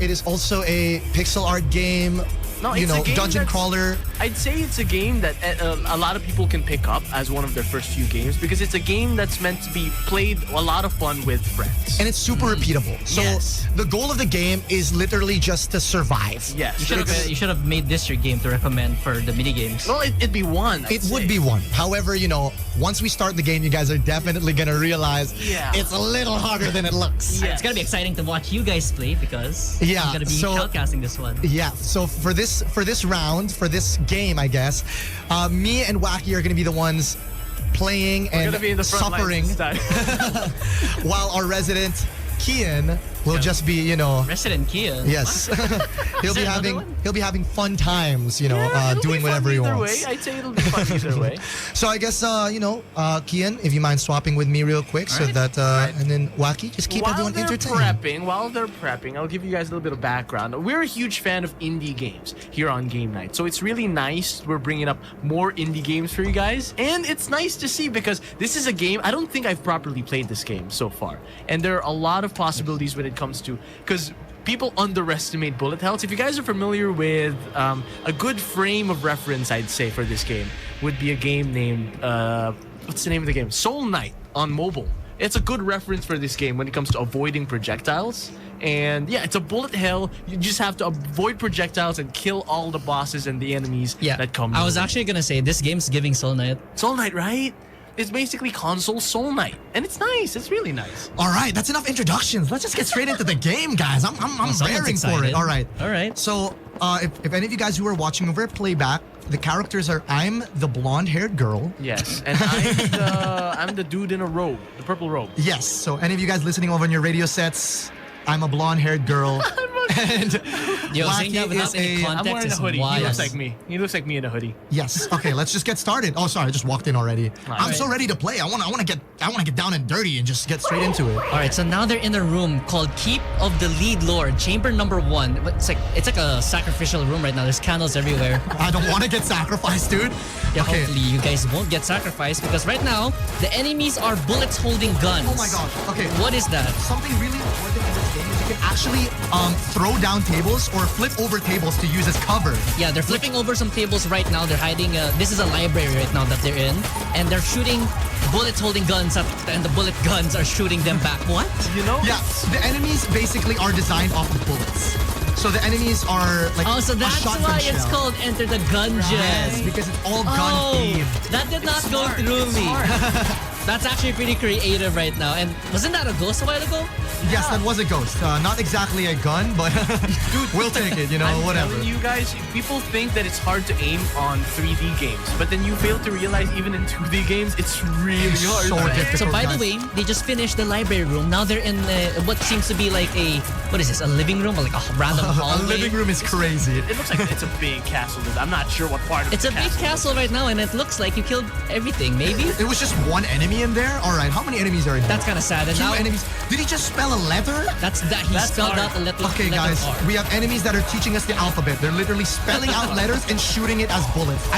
[SPEAKER 2] It is also a pixel art game.
[SPEAKER 6] No, it's a game
[SPEAKER 2] dungeon
[SPEAKER 6] that's-
[SPEAKER 2] crawler.
[SPEAKER 6] I'd say it's a game that a lot of people can pick up as one of their first few games because it's a game that's meant to be played a lot of fun with friends.
[SPEAKER 2] And it's super repeatable. So
[SPEAKER 6] Yes.
[SPEAKER 2] the goal of the game is literally just to survive.
[SPEAKER 6] Yes,
[SPEAKER 3] You should have made this your game to recommend for the mini games.
[SPEAKER 6] well, it'd be one.
[SPEAKER 2] It would be one. However, once we start the game, you guys are definitely going to realize
[SPEAKER 6] Yeah.
[SPEAKER 2] it's a little harder than it looks.
[SPEAKER 6] Yeah.
[SPEAKER 3] It's gonna be exciting to watch you guys play because
[SPEAKER 2] Yeah,
[SPEAKER 3] I'm gonna be
[SPEAKER 2] so-
[SPEAKER 3] shoutcasting this one.
[SPEAKER 2] Yeah, so for this round, for this game, I guess, me and Joaqui are going to be the ones playing
[SPEAKER 6] We're
[SPEAKER 2] and
[SPEAKER 6] gonna be in the front
[SPEAKER 2] suffering,
[SPEAKER 6] lines this time.
[SPEAKER 2] while our resident Kian will just be,
[SPEAKER 3] Resident Kian.
[SPEAKER 2] yes, he'll be
[SPEAKER 3] there another
[SPEAKER 2] having
[SPEAKER 3] one?
[SPEAKER 2] fun times,
[SPEAKER 6] It'll
[SPEAKER 2] doing
[SPEAKER 6] be fun
[SPEAKER 2] whatever he
[SPEAKER 6] either
[SPEAKER 2] wants.
[SPEAKER 6] Way. I'd say it'll be fun either way.
[SPEAKER 2] So I guess Kian, if you mind swapping with me real quick, so
[SPEAKER 3] Alright.
[SPEAKER 2] that and then Joaqui, just keep everyone entertained.
[SPEAKER 6] While they're prepping, I'll give you guys a little bit of background. We're a huge fan of indie games here on Game Night, so it's really nice we're bringing up more indie games for you guys, and it's nice to see because this is a game I don't think I've properly played this game so far, and there are a lot of possibilities when it comes to because people underestimate bullet hells. If you guys are familiar with a good frame of reference, I'd say for this game would be a game named what's the name of the game? Soul Knight on mobile. It's a good reference for this game when it comes to avoiding projectiles. And yeah, it's a bullet hell. You just have to avoid projectiles and kill all the bosses and the enemies that come.
[SPEAKER 3] I was
[SPEAKER 6] your way.
[SPEAKER 3] actually gonna say this game's giving Soul Knight.
[SPEAKER 6] Soul Knight, right? It's basically console Soul Knight, and it's nice. It's really nice.
[SPEAKER 2] All right, that's enough introductions. Let's just get straight into the game, guys. I'm
[SPEAKER 3] Someone's
[SPEAKER 2] raring for
[SPEAKER 3] excited.
[SPEAKER 2] it. All right.
[SPEAKER 3] All right.
[SPEAKER 2] So, if any of you guys who are watching over at Playback, the characters are I'm the blonde-haired girl.
[SPEAKER 6] Yes, and I'm the dude in a robe, the purple robe.
[SPEAKER 2] Yes. So, any of you guys listening over on your radio sets, I'm a blonde-haired girl. And
[SPEAKER 3] Yo, saying that
[SPEAKER 2] Wacky
[SPEAKER 3] without
[SPEAKER 2] is
[SPEAKER 3] any
[SPEAKER 2] a...
[SPEAKER 6] I'm
[SPEAKER 3] context
[SPEAKER 6] wearing a
[SPEAKER 3] is
[SPEAKER 6] hoodie.
[SPEAKER 3] wild.
[SPEAKER 6] He looks like me. He looks like me in a hoodie.
[SPEAKER 2] Yes. Okay, let's just get started. Oh, sorry, I just walked in already. I'm so ready to play. I want to get down and dirty and just get straight into it.
[SPEAKER 3] All right, so now they're in a room called Keep of the Lead Lord, chamber number 1. It's like a sacrificial room right now. There's candles everywhere.
[SPEAKER 2] I don't want to get sacrificed, dude.
[SPEAKER 3] Yeah,
[SPEAKER 2] Okay.
[SPEAKER 3] hopefully you guys won't get sacrificed because right now the enemies are bullets holding guns.
[SPEAKER 2] Oh my gosh. Okay.
[SPEAKER 3] What is that?
[SPEAKER 2] Something really important in this game is you can actually throw down tables or flip over tables to use as cover.
[SPEAKER 3] Yeah, they're flipping over some tables right now. They're hiding. This is a library right now that they're in, and they're shooting bullets holding guns at, and the bullet guns are shooting them back. What?
[SPEAKER 6] You know?
[SPEAKER 2] Yeah, the enemies basically are designed off of bullets. So the enemies are like
[SPEAKER 3] Oh, so
[SPEAKER 2] a
[SPEAKER 3] that's
[SPEAKER 2] shotgun
[SPEAKER 3] why
[SPEAKER 2] shell.
[SPEAKER 3] it's called Enter the Gungeon.
[SPEAKER 2] Yes, because it's all gun
[SPEAKER 3] Oh,
[SPEAKER 2] themed.
[SPEAKER 3] that did not go through me. That's actually pretty creative right now. And wasn't that a ghost a while ago?
[SPEAKER 2] Yes, that was a ghost. Not exactly a gun, but we'll take it, you know,
[SPEAKER 6] I'm
[SPEAKER 2] whatever.
[SPEAKER 6] telling you guys, people think that it's hard to aim on 3D games, but then you fail to realize even in 2D games, it's really hard.
[SPEAKER 2] so
[SPEAKER 6] man.
[SPEAKER 2] difficult.
[SPEAKER 3] So by
[SPEAKER 2] guys.
[SPEAKER 3] the way, they just finished the library room. Now they're in what seems to be like what is this? A living room or like a random
[SPEAKER 2] A
[SPEAKER 3] hallway?
[SPEAKER 2] living room is crazy.
[SPEAKER 6] It looks like it's a big castle. I'm not sure what part of
[SPEAKER 3] It's
[SPEAKER 6] the
[SPEAKER 3] a big castle right now, and it looks like you killed everything. Maybe
[SPEAKER 2] It was just one enemy in there? All right, how many enemies are in there?
[SPEAKER 3] that's kind of sad. And
[SPEAKER 2] Two
[SPEAKER 3] now
[SPEAKER 2] enemies. Did he just spell a letter?
[SPEAKER 3] that's he
[SPEAKER 6] That's
[SPEAKER 3] spelled
[SPEAKER 6] hard.
[SPEAKER 3] out the letter.
[SPEAKER 2] Okay,
[SPEAKER 3] letter
[SPEAKER 2] guys,
[SPEAKER 3] R.
[SPEAKER 2] we have enemies that are teaching us the alphabet. They're literally spelling out letters and shooting it as bullets.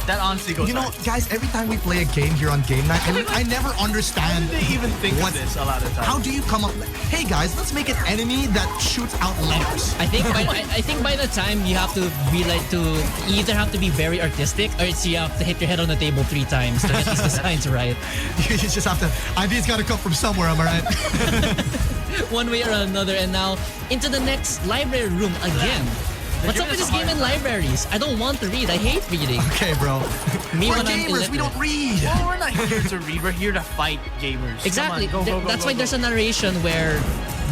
[SPEAKER 6] That honestly goes
[SPEAKER 2] You know,
[SPEAKER 6] hard.
[SPEAKER 2] guys, every time we play a game here on Game Night, I never understand
[SPEAKER 6] They even think
[SPEAKER 2] what-
[SPEAKER 6] of this a lot of times.
[SPEAKER 2] How do you come up? Hey, guys, let's make an enemy that shoots out letters.
[SPEAKER 3] I think by the time you have to be like to you either have to be very artistic or it's you have to hit your head on the table 3 times to get these designs right.
[SPEAKER 2] You just have to. Ideas got to come from somewhere. Am I right?
[SPEAKER 3] One way or another, and now into the next library room again. What's up with this game in libraries? I don't want to read. I hate reading.
[SPEAKER 2] Okay, bro.
[SPEAKER 3] Me
[SPEAKER 2] We're
[SPEAKER 3] when I'm
[SPEAKER 2] gamers. We don't read.
[SPEAKER 6] Well, we're not here to read. We're here to fight gamers.
[SPEAKER 3] Exactly.
[SPEAKER 6] Come on, go,
[SPEAKER 3] That's
[SPEAKER 6] go,
[SPEAKER 3] why
[SPEAKER 6] go.
[SPEAKER 3] there's a narration where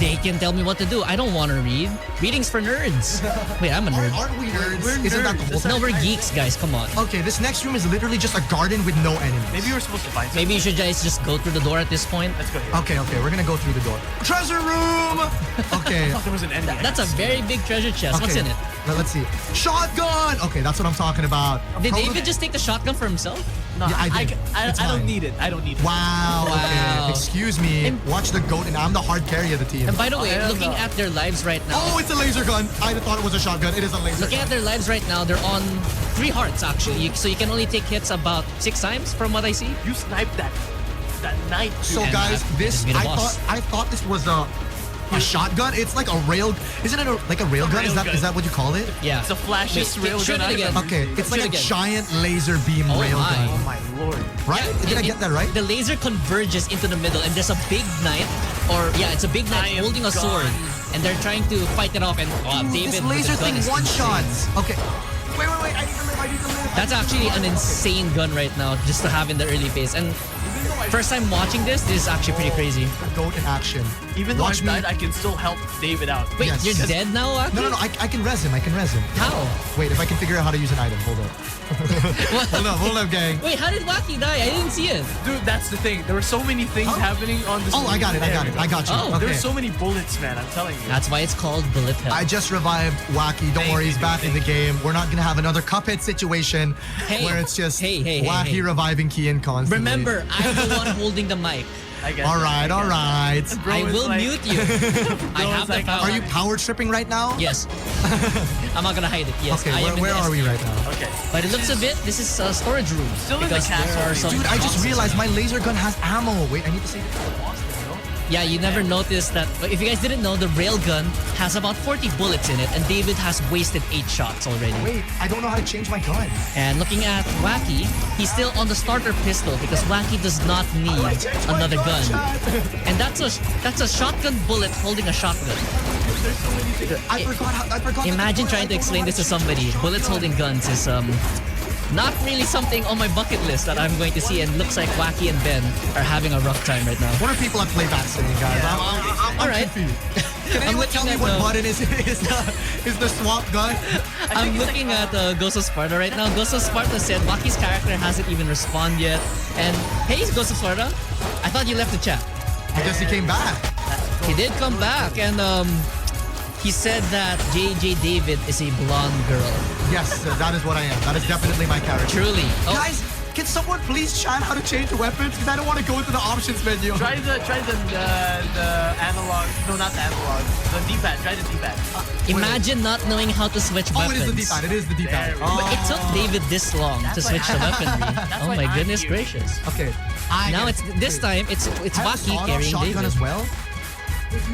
[SPEAKER 3] they can tell me what to do. I don't want to read. Reading's for nerds. Wait, I'm a nerd.
[SPEAKER 2] Aren't we nerds?
[SPEAKER 6] We're
[SPEAKER 2] Isn't that the
[SPEAKER 6] nerds.
[SPEAKER 2] whole
[SPEAKER 3] No, we're geeks, guys. Come on.
[SPEAKER 2] Okay, this next room is literally just a garden with no enemies.
[SPEAKER 6] Maybe we're supposed to find
[SPEAKER 3] Maybe you should guys just go through the door at this point.
[SPEAKER 6] Let's go here.
[SPEAKER 2] Okay, we're gonna go through the door. Treasure room! Okay.
[SPEAKER 6] I thought there was an enemy.
[SPEAKER 3] That's a very big treasure chest. What's
[SPEAKER 2] okay.
[SPEAKER 3] in it?
[SPEAKER 2] Now, let's see. Shotgun! Okay, that's what I'm talking about.
[SPEAKER 3] Did
[SPEAKER 2] Probably-
[SPEAKER 3] David just take the shotgun for himself?
[SPEAKER 6] No,
[SPEAKER 2] Yeah, I did.
[SPEAKER 6] I
[SPEAKER 2] It's
[SPEAKER 6] don't
[SPEAKER 2] mine.
[SPEAKER 6] need it. I don't need it.
[SPEAKER 2] Wow,
[SPEAKER 3] Wow.
[SPEAKER 2] okay. Excuse me. Watch the goat, and I'm the hard carry of the team.
[SPEAKER 3] And by the way,
[SPEAKER 6] hell
[SPEAKER 3] looking
[SPEAKER 6] no.
[SPEAKER 3] at their lives right now,
[SPEAKER 2] Oh, it's a laser gun. I thought it was a shotgun. It is a laser
[SPEAKER 3] looking
[SPEAKER 2] gun.
[SPEAKER 3] at their lives right now, they're on 3 hearts actually. So you can only take hits about 6 times from what I see.
[SPEAKER 6] You sniped that knight. dude.
[SPEAKER 2] So
[SPEAKER 3] And
[SPEAKER 2] guys,
[SPEAKER 3] I
[SPEAKER 2] this
[SPEAKER 3] just beat a
[SPEAKER 2] I
[SPEAKER 3] boss.
[SPEAKER 2] thought this was a shotgun. It's like a rail. Isn't it like a rail gun? Is
[SPEAKER 6] railgun.
[SPEAKER 2] that what you call it?
[SPEAKER 3] Yeah.
[SPEAKER 6] It's the flashiest
[SPEAKER 3] Wait,
[SPEAKER 6] railgun
[SPEAKER 3] shoot it
[SPEAKER 6] I've
[SPEAKER 3] again.
[SPEAKER 6] ever
[SPEAKER 2] Okay,
[SPEAKER 6] seen.
[SPEAKER 2] it's
[SPEAKER 3] Shoot
[SPEAKER 2] like a
[SPEAKER 3] again.
[SPEAKER 2] giant laser beam
[SPEAKER 3] Oh
[SPEAKER 2] rail
[SPEAKER 3] my.
[SPEAKER 2] gun.
[SPEAKER 6] Oh my lord.
[SPEAKER 2] Right? Did I get that right?
[SPEAKER 3] The laser converges into the middle, and there's a big knight, it's a big knight
[SPEAKER 6] I am
[SPEAKER 3] holding a
[SPEAKER 6] gone.
[SPEAKER 3] sword, and they're trying to fight it off. And
[SPEAKER 2] Ooh,
[SPEAKER 3] David,
[SPEAKER 2] this
[SPEAKER 3] with
[SPEAKER 2] laser
[SPEAKER 3] the gun
[SPEAKER 2] thing
[SPEAKER 3] is
[SPEAKER 2] one
[SPEAKER 3] insane.
[SPEAKER 2] shots. Okay. Wait. I need to live.
[SPEAKER 3] That's actually an insane gun right now, just to have in the early phase. And first time watching this is actually pretty crazy.
[SPEAKER 2] Goat in action.
[SPEAKER 6] Even though
[SPEAKER 2] Watch
[SPEAKER 6] I died, I can still help David out.
[SPEAKER 3] Wait,
[SPEAKER 2] Yes.
[SPEAKER 3] you're dead now, Aki?
[SPEAKER 2] No. I can res him.
[SPEAKER 3] How?
[SPEAKER 2] Wait, if I can figure out how to use an item. Hold up. Hold up, gang.
[SPEAKER 3] Wait, how did Wacky die? I didn't see it.
[SPEAKER 6] Dude, that's the thing. There were so many things happening on this.
[SPEAKER 2] Oh, I got it. I got you.
[SPEAKER 3] Oh,
[SPEAKER 2] okay.
[SPEAKER 6] There's so many bullets, man. I'm telling you.
[SPEAKER 3] That's why it's called bullet hell.
[SPEAKER 2] I just revived Wacky. Don't worry, he's back in the game. We're not gonna have another Cuphead situation
[SPEAKER 3] Hey.
[SPEAKER 2] where it's just
[SPEAKER 3] Hey,
[SPEAKER 2] Wacky
[SPEAKER 3] hey.
[SPEAKER 2] reviving Kian constantly.
[SPEAKER 3] Remember, I'm the one holding the mic.
[SPEAKER 6] I guess.
[SPEAKER 2] All right.
[SPEAKER 6] Bro
[SPEAKER 3] I
[SPEAKER 6] is
[SPEAKER 3] will
[SPEAKER 6] like-
[SPEAKER 3] mute you. I have the
[SPEAKER 6] like,
[SPEAKER 3] power.
[SPEAKER 2] Are you power tripping right now?
[SPEAKER 3] Yes. I'm not gonna hide it. Yes,
[SPEAKER 2] Okay,
[SPEAKER 3] I am in
[SPEAKER 2] where
[SPEAKER 3] the
[SPEAKER 2] are we
[SPEAKER 3] SD.
[SPEAKER 2] right now?
[SPEAKER 6] Okay.
[SPEAKER 3] By the looks of it, this is a storage room.
[SPEAKER 6] Still in the
[SPEAKER 3] because
[SPEAKER 6] castle,
[SPEAKER 3] there are some
[SPEAKER 2] Dude, I just
[SPEAKER 3] boxes.
[SPEAKER 2] realized my laser gun has ammo. Wait, I need to save it for the boss thing, you know?
[SPEAKER 3] Yeah, you never noticed that. If you guys didn't know, the railgun has about 40 bullets in it, and David has wasted 8 shots already.
[SPEAKER 2] Wait, I don't know how to change my gun.
[SPEAKER 3] And looking at Wacky, he's still on the starter pistol because Wacky does not need another gun. And that's a shotgun bullet holding a shotgun.
[SPEAKER 2] I forgot.
[SPEAKER 3] Imagine trying to explain this to somebody. Bullets holding guns is not really something on my bucket list that I'm going to see, and looks like Wacky and Ben are having a rough time right now.
[SPEAKER 2] What are people at playback saying, guys? I'm
[SPEAKER 3] All right.
[SPEAKER 2] confused. Can
[SPEAKER 3] I'm
[SPEAKER 2] anyone
[SPEAKER 3] looking
[SPEAKER 2] tell me
[SPEAKER 3] at
[SPEAKER 2] what
[SPEAKER 3] the-
[SPEAKER 2] button is the swap gun?
[SPEAKER 3] I'm looking at Ghost of Sparta right now. Ghost of Sparta said Wacky's character hasn't even responded yet. And hey, Ghost of Sparta, I thought you left the chat.
[SPEAKER 2] I guess he came back.
[SPEAKER 3] He did come back, and he said that JJ David is a blonde girl.
[SPEAKER 2] Yes, that is what I am. That is definitely my character.
[SPEAKER 3] Truly. Oh,
[SPEAKER 2] Guys, can someone please chat how to change the weapons? Because I don't want to go into the options menu.
[SPEAKER 6] Try the analog. No, not the analog. The D-pad. Try the D-pad.
[SPEAKER 3] imagine not knowing how to switch
[SPEAKER 2] Oh,
[SPEAKER 3] weapons.
[SPEAKER 2] it is the D-pad. It is the D-pad.
[SPEAKER 6] There we go.
[SPEAKER 3] But it took David this long to
[SPEAKER 6] why
[SPEAKER 3] switch the weaponry. Oh
[SPEAKER 6] why
[SPEAKER 3] my
[SPEAKER 6] I'm
[SPEAKER 3] goodness
[SPEAKER 6] here.
[SPEAKER 3] gracious.
[SPEAKER 2] Okay.
[SPEAKER 3] Now it's this time it's
[SPEAKER 2] I have a
[SPEAKER 3] Joaqui
[SPEAKER 2] sawed-off
[SPEAKER 3] carrying
[SPEAKER 2] shotgun
[SPEAKER 3] David.
[SPEAKER 2] as well.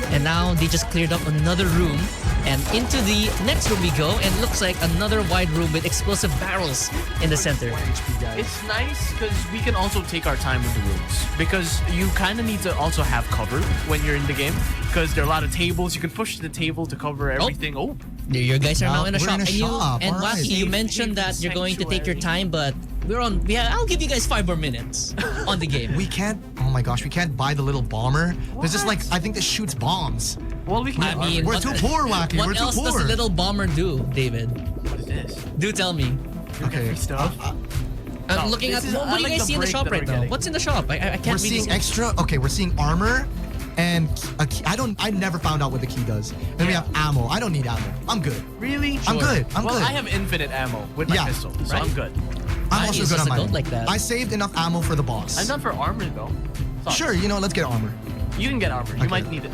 [SPEAKER 3] And now they just cleared up another room. And into the next room we go, and it looks like another wide room with explosive barrels in the center.
[SPEAKER 6] It's nice because we can also take our time with the rooms. Because you kind of need to also have cover when you're in the game. Because there are a lot of tables. You can push the table to cover everything. Oh,
[SPEAKER 3] You guys are now in a
[SPEAKER 2] We're
[SPEAKER 3] shop.
[SPEAKER 2] in a
[SPEAKER 3] and
[SPEAKER 2] shop,
[SPEAKER 3] and
[SPEAKER 2] alright.
[SPEAKER 3] Joaqui, you
[SPEAKER 6] Safe
[SPEAKER 3] mentioned that you're going to take your
[SPEAKER 6] sanctuary.
[SPEAKER 3] time, but I'll give you guys 5 more minutes on the game.
[SPEAKER 2] We can't, oh my gosh, we can't buy the little bomber. There's just like, I think this shoots bombs.
[SPEAKER 6] well, we can.
[SPEAKER 3] I mean,
[SPEAKER 2] We're
[SPEAKER 3] what-
[SPEAKER 2] too poor, Joaqui.
[SPEAKER 3] What
[SPEAKER 2] We're too
[SPEAKER 3] else does
[SPEAKER 2] poor.
[SPEAKER 3] a little bomber do, David?
[SPEAKER 6] what is this?
[SPEAKER 3] Do tell me.
[SPEAKER 2] Okay.
[SPEAKER 6] Free stuff.
[SPEAKER 3] I'm
[SPEAKER 6] No,
[SPEAKER 3] looking
[SPEAKER 6] this
[SPEAKER 3] at
[SPEAKER 6] is-
[SPEAKER 3] what
[SPEAKER 6] I
[SPEAKER 3] do you
[SPEAKER 6] like
[SPEAKER 3] guys
[SPEAKER 6] the
[SPEAKER 3] see in the
[SPEAKER 6] break
[SPEAKER 3] shop
[SPEAKER 6] that
[SPEAKER 3] right
[SPEAKER 6] we're
[SPEAKER 3] now?
[SPEAKER 6] getting.
[SPEAKER 3] What's in the shop? I can't
[SPEAKER 2] We're
[SPEAKER 3] really
[SPEAKER 2] seeing
[SPEAKER 3] see.
[SPEAKER 2] extra, okay, we're seeing armor and a key. I never found out what the key does. Then we
[SPEAKER 6] Yeah.
[SPEAKER 2] have ammo. I don't need ammo. I'm good.
[SPEAKER 6] Really?
[SPEAKER 2] I'm good. I'm
[SPEAKER 6] well,
[SPEAKER 2] good.
[SPEAKER 6] I have infinite ammo with my
[SPEAKER 2] Yeah.
[SPEAKER 6] pistol, so
[SPEAKER 3] Right.
[SPEAKER 6] I'm good.
[SPEAKER 2] I'm
[SPEAKER 3] Joaqui
[SPEAKER 2] also
[SPEAKER 3] is
[SPEAKER 2] good
[SPEAKER 3] just
[SPEAKER 2] on
[SPEAKER 3] a
[SPEAKER 2] mine.
[SPEAKER 3] goat like that.
[SPEAKER 2] I saved enough ammo for the boss.
[SPEAKER 6] I'm not for armor though. Thoughts?
[SPEAKER 2] Sure, you know, let's get armor.
[SPEAKER 6] You can get armor. You
[SPEAKER 2] Okay.
[SPEAKER 6] might need it.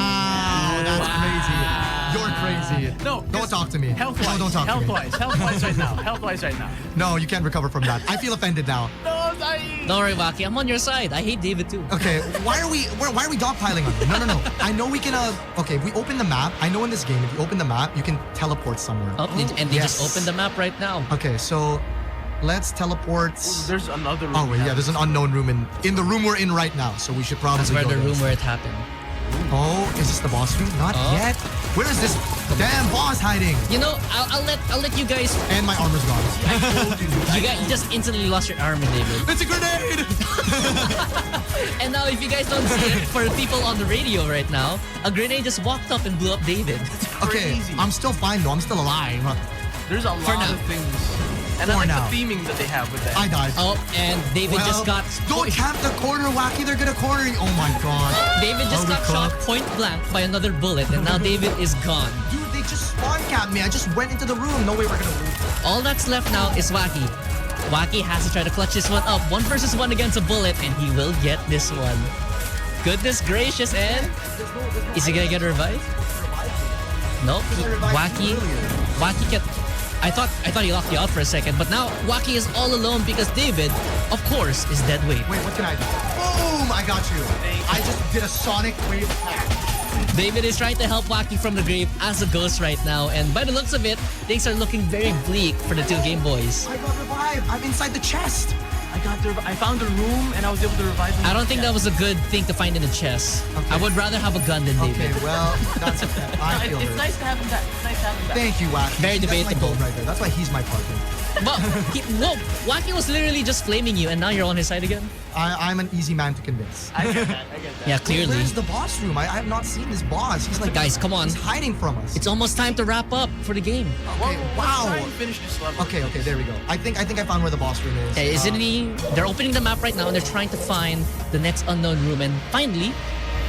[SPEAKER 2] Wow, that's crazy. You're crazy.
[SPEAKER 6] No,
[SPEAKER 2] Don't talk to me.
[SPEAKER 6] Health-wise.
[SPEAKER 2] No, don't talk to me.
[SPEAKER 6] Health-wise. Health-wise right now. Health-wise right now.
[SPEAKER 2] No, you can't recover from that. I feel offended now.
[SPEAKER 6] No, sorry.
[SPEAKER 3] Don't worry, Joaqui. I'm on your side. I hate David too.
[SPEAKER 2] Okay, why are we dogpiling on him? No. I know we can okay, if we open the map, I know in this game if you open the map, you can teleport somewhere.
[SPEAKER 3] Oh, and they just
[SPEAKER 2] Yes.
[SPEAKER 3] opened the map right now.
[SPEAKER 2] Okay, so let's teleport.
[SPEAKER 6] There's another room.
[SPEAKER 2] Oh wait,
[SPEAKER 6] we
[SPEAKER 2] yeah,
[SPEAKER 6] have.
[SPEAKER 2] there's an unknown room in the room we're in right now, so we should probably
[SPEAKER 3] That's where
[SPEAKER 2] go
[SPEAKER 3] the
[SPEAKER 2] there.
[SPEAKER 3] room where it happened.
[SPEAKER 2] Oh, is this the boss room? Not
[SPEAKER 3] Oh.
[SPEAKER 2] yet. Where is this damn boss hiding?
[SPEAKER 3] You know, I'll let you guys.
[SPEAKER 2] And my armor's gone.
[SPEAKER 3] You just instantly lost your armor, David.
[SPEAKER 2] It's a grenade!
[SPEAKER 3] And now, if you guys don't see it, for the people on the radio right now, a grenade just walked up and blew up David.
[SPEAKER 2] Okay,
[SPEAKER 6] Crazy.
[SPEAKER 2] I'm still fine though. I'm still alive.
[SPEAKER 6] There's a
[SPEAKER 3] For
[SPEAKER 6] lot
[SPEAKER 3] now.
[SPEAKER 6] of things. And I
[SPEAKER 2] For
[SPEAKER 6] like
[SPEAKER 2] now.
[SPEAKER 6] the theming that they have with that.
[SPEAKER 2] I died.
[SPEAKER 3] Oh, and David just got.
[SPEAKER 2] Don't cap the corner, Joaqui. They're gonna corner you. Oh my god.
[SPEAKER 3] David just
[SPEAKER 2] Are we
[SPEAKER 3] got shot
[SPEAKER 2] cooked?
[SPEAKER 3] point blank by another bullet, and now David is gone.
[SPEAKER 2] Dude, they just spawn capped me. I just went into the room. No way we're gonna lose.
[SPEAKER 3] All that's left now is Joaqui. Joaqui has to try to clutch this one up. 1 versus 1 against a bullet, and he will get this one. Goodness gracious, and is he gonna get revived? Nope. Joaqui kept. I thought he locked you out for a second, but now Joaqui is all alone because David, of course, is dead weight.
[SPEAKER 2] Wait, what can I do? Boom! I got you. I just did a sonic wave attack.
[SPEAKER 3] David is trying to help Joaqui from the grave as a ghost right now, and by the looks of it, things are looking very bleak for the 2 Game Boys.
[SPEAKER 2] I got revived. I'm inside the chest.
[SPEAKER 6] I found a room and I was able to revive him.
[SPEAKER 3] I don't think that was a good thing to find in the chest.
[SPEAKER 2] Okay.
[SPEAKER 3] I would rather have a gun than David.
[SPEAKER 2] Okay, well, that's okay. I feel
[SPEAKER 6] It's
[SPEAKER 2] hurt.
[SPEAKER 6] nice to have him back. It's nice to have him back.
[SPEAKER 2] Thank you, Joaqui.
[SPEAKER 3] Very
[SPEAKER 2] That's my
[SPEAKER 3] debatable.
[SPEAKER 2] goat right there. That's why he's my partner.
[SPEAKER 3] But Joaqui was literally just flaming you, and now you're on his side again?
[SPEAKER 2] I'm an easy man to convince.
[SPEAKER 6] I get that. I get that.
[SPEAKER 3] Yeah, clearly.
[SPEAKER 2] Where's the boss room? I have not seen this boss. He's like,
[SPEAKER 3] Guys, come on.
[SPEAKER 2] He's hiding from us.
[SPEAKER 3] It's almost time to wrap up for the game.
[SPEAKER 2] Okay,
[SPEAKER 6] Let's
[SPEAKER 2] wow.
[SPEAKER 6] try and finish this level.
[SPEAKER 2] Okay, there we go. I think I found where the boss room is.
[SPEAKER 3] Okay, they're opening the map right now, and they're trying to find the next unknown room, and finally,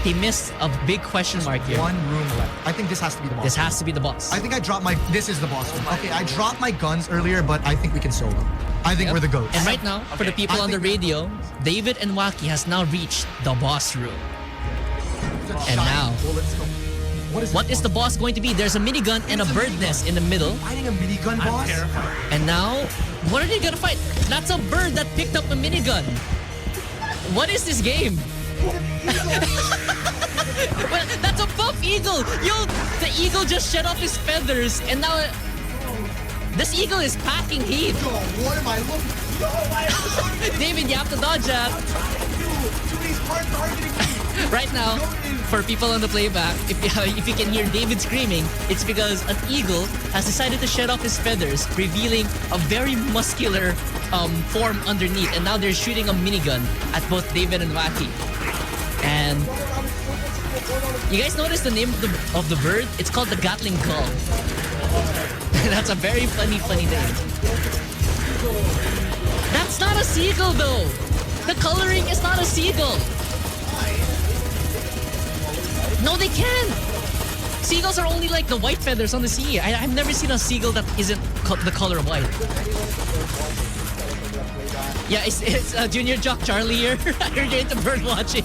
[SPEAKER 3] he missed a big question mark here.
[SPEAKER 2] One room left. I think this has to be the boss.
[SPEAKER 3] This has to be the boss.
[SPEAKER 2] I think I dropped my. This is the boss room. Okay, I dropped my guns earlier, but I think we can solo. I think
[SPEAKER 3] Yep.
[SPEAKER 2] we're the goats.
[SPEAKER 3] And right now, for the
[SPEAKER 6] Okay.
[SPEAKER 3] people
[SPEAKER 2] I
[SPEAKER 3] on the
[SPEAKER 2] think we-
[SPEAKER 3] radio, David and Joaqui has now reached the boss room. And now, what is the boss going to be? There's a minigun and a
[SPEAKER 2] It's a
[SPEAKER 3] bird
[SPEAKER 2] minigun.
[SPEAKER 3] nest in the middle.
[SPEAKER 2] Fighting a minigun boss?
[SPEAKER 3] And now, what are they gonna fight? That's a bird that picked up a minigun. What is this game? Well, that's a buff eagle. Yo, the eagle just shed off his feathers, and now this eagle is packing heat.
[SPEAKER 2] Yo, what am I looking? Yo,
[SPEAKER 3] David, you have to dodge that.
[SPEAKER 2] Dude, he's hard targeting me.
[SPEAKER 3] Right now, for people on the playback, if you can hear David screaming, it's because an eagle has decided to shed off his feathers, revealing a very muscular form underneath. And now they're shooting a minigun at both David and Joaqui. And you guys notice the name of the bird? It's called the Gatling Gull. That's a very funny name. That's not a seagull though. The coloring is not a seagull. No, they can. Seagulls are only like the white feathers on the sea. I've never seen a seagull that isn't the color white. Yeah, it's Junior Jock Charlie here. You're into bird watching.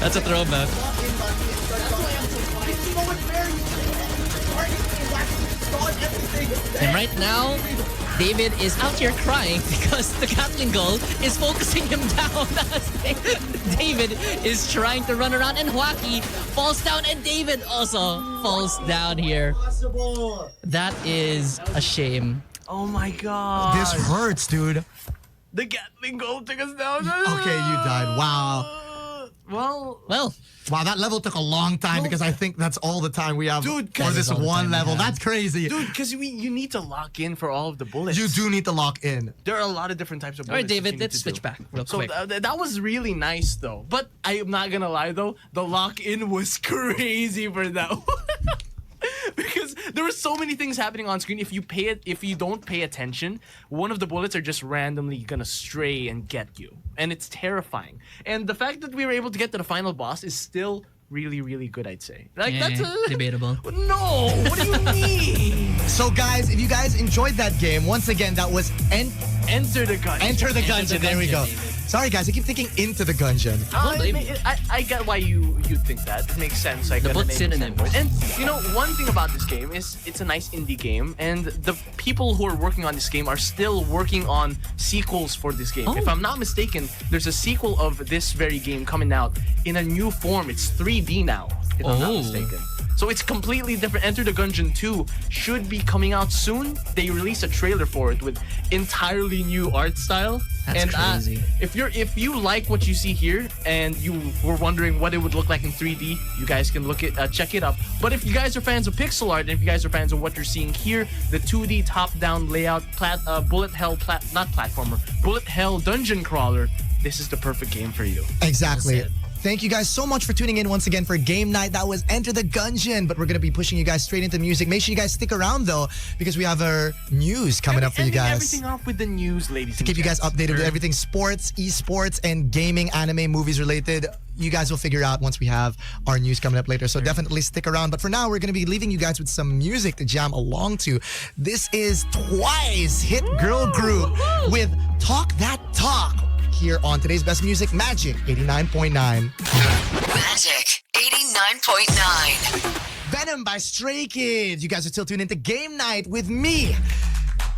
[SPEAKER 3] That's a throwback. And right now, David is out here crying because the Gatling gull is focusing him down. David is trying to run around and Joaqui falls down and David also falls down here. That is a shame.
[SPEAKER 6] Oh my god.
[SPEAKER 2] This hurts, dude.
[SPEAKER 6] The Gatling goal took us down.
[SPEAKER 2] Okay, you died. Wow.
[SPEAKER 6] Well,
[SPEAKER 2] Wow, that level took a long time because I think that's all the time we have
[SPEAKER 6] Dude,
[SPEAKER 2] for this
[SPEAKER 3] all the
[SPEAKER 2] one
[SPEAKER 3] time we
[SPEAKER 2] level.
[SPEAKER 3] have.
[SPEAKER 2] That's crazy.
[SPEAKER 6] dude, because you need to lock in for all of the bullets.
[SPEAKER 2] You do need to lock in.
[SPEAKER 6] There are a lot of different types of
[SPEAKER 3] All right,
[SPEAKER 6] bullets. that you
[SPEAKER 3] David,
[SPEAKER 6] need
[SPEAKER 3] let's
[SPEAKER 6] to
[SPEAKER 3] switch
[SPEAKER 6] do.
[SPEAKER 3] back real
[SPEAKER 6] So
[SPEAKER 3] quick.
[SPEAKER 6] that was really nice though. But I am not gonna lie though, the lock-in was crazy for that one. Because there were so many things happening on screen. If you don't pay attention, one of the bullets are just randomly gonna stray and get you, and it's terrifying. And the fact that we were able to get to the final boss is still really, really good. I'd say. Like
[SPEAKER 3] Yeah,
[SPEAKER 6] that's
[SPEAKER 3] debatable.
[SPEAKER 6] No, what do you mean?
[SPEAKER 2] So, guys, if you guys enjoyed that game, once again, that was
[SPEAKER 6] Enter the gun.
[SPEAKER 2] Enter the Gungeon. There we go.
[SPEAKER 3] Gungeon, David.
[SPEAKER 2] Sorry, guys, I keep thinking Into the Gungeon.
[SPEAKER 6] I get why you think that. It makes sense. Like
[SPEAKER 3] The
[SPEAKER 6] the
[SPEAKER 3] both
[SPEAKER 6] name
[SPEAKER 3] synonyms.
[SPEAKER 6] is- And you know, one thing about this game is it's a nice indie game, and the people who are working on this game are still working on sequels for this game.
[SPEAKER 3] Oh.
[SPEAKER 6] If I'm not mistaken, there's a sequel of this very game coming out in a new form. It's 3D now, if I'm not
[SPEAKER 3] Oh.
[SPEAKER 6] mistaken. So it's completely different. Enter the Gungeon 2 should be coming out soon. They released a trailer for it with entirely new art style.
[SPEAKER 3] That's
[SPEAKER 6] and
[SPEAKER 3] crazy.
[SPEAKER 6] if you like what you see here and you were wondering what it would look like in 3D, you guys can check it up. But if you guys are fans of pixel art and if you guys are fans of what you're seeing here, the 2D top-down layout, bullet hell dungeon crawler, this is the perfect game for you.
[SPEAKER 2] Exactly.
[SPEAKER 3] That's it.
[SPEAKER 2] Thank you guys so much for tuning in once again for game night. That was Enter the Gungeon, but we're going to be pushing you guys straight into music. Make sure you guys stick around, though, because we have our news coming up for you
[SPEAKER 6] Ending
[SPEAKER 2] guys.
[SPEAKER 6] everything off with the news, ladies.
[SPEAKER 2] To keep you guys updated with everything sports, esports, and gaming, anime, movies related. You guys will figure out once we have our news coming up later. So definitely stick around. But for now, we're going to be leaving you guys with some music to jam along to. This is Twice hit girl group with Talk That Talk here on today's best music, Magic 89.9.
[SPEAKER 1] Magic 89.9.
[SPEAKER 2] Venom by Stray Kids. You guys are still tuned into Game Night with me,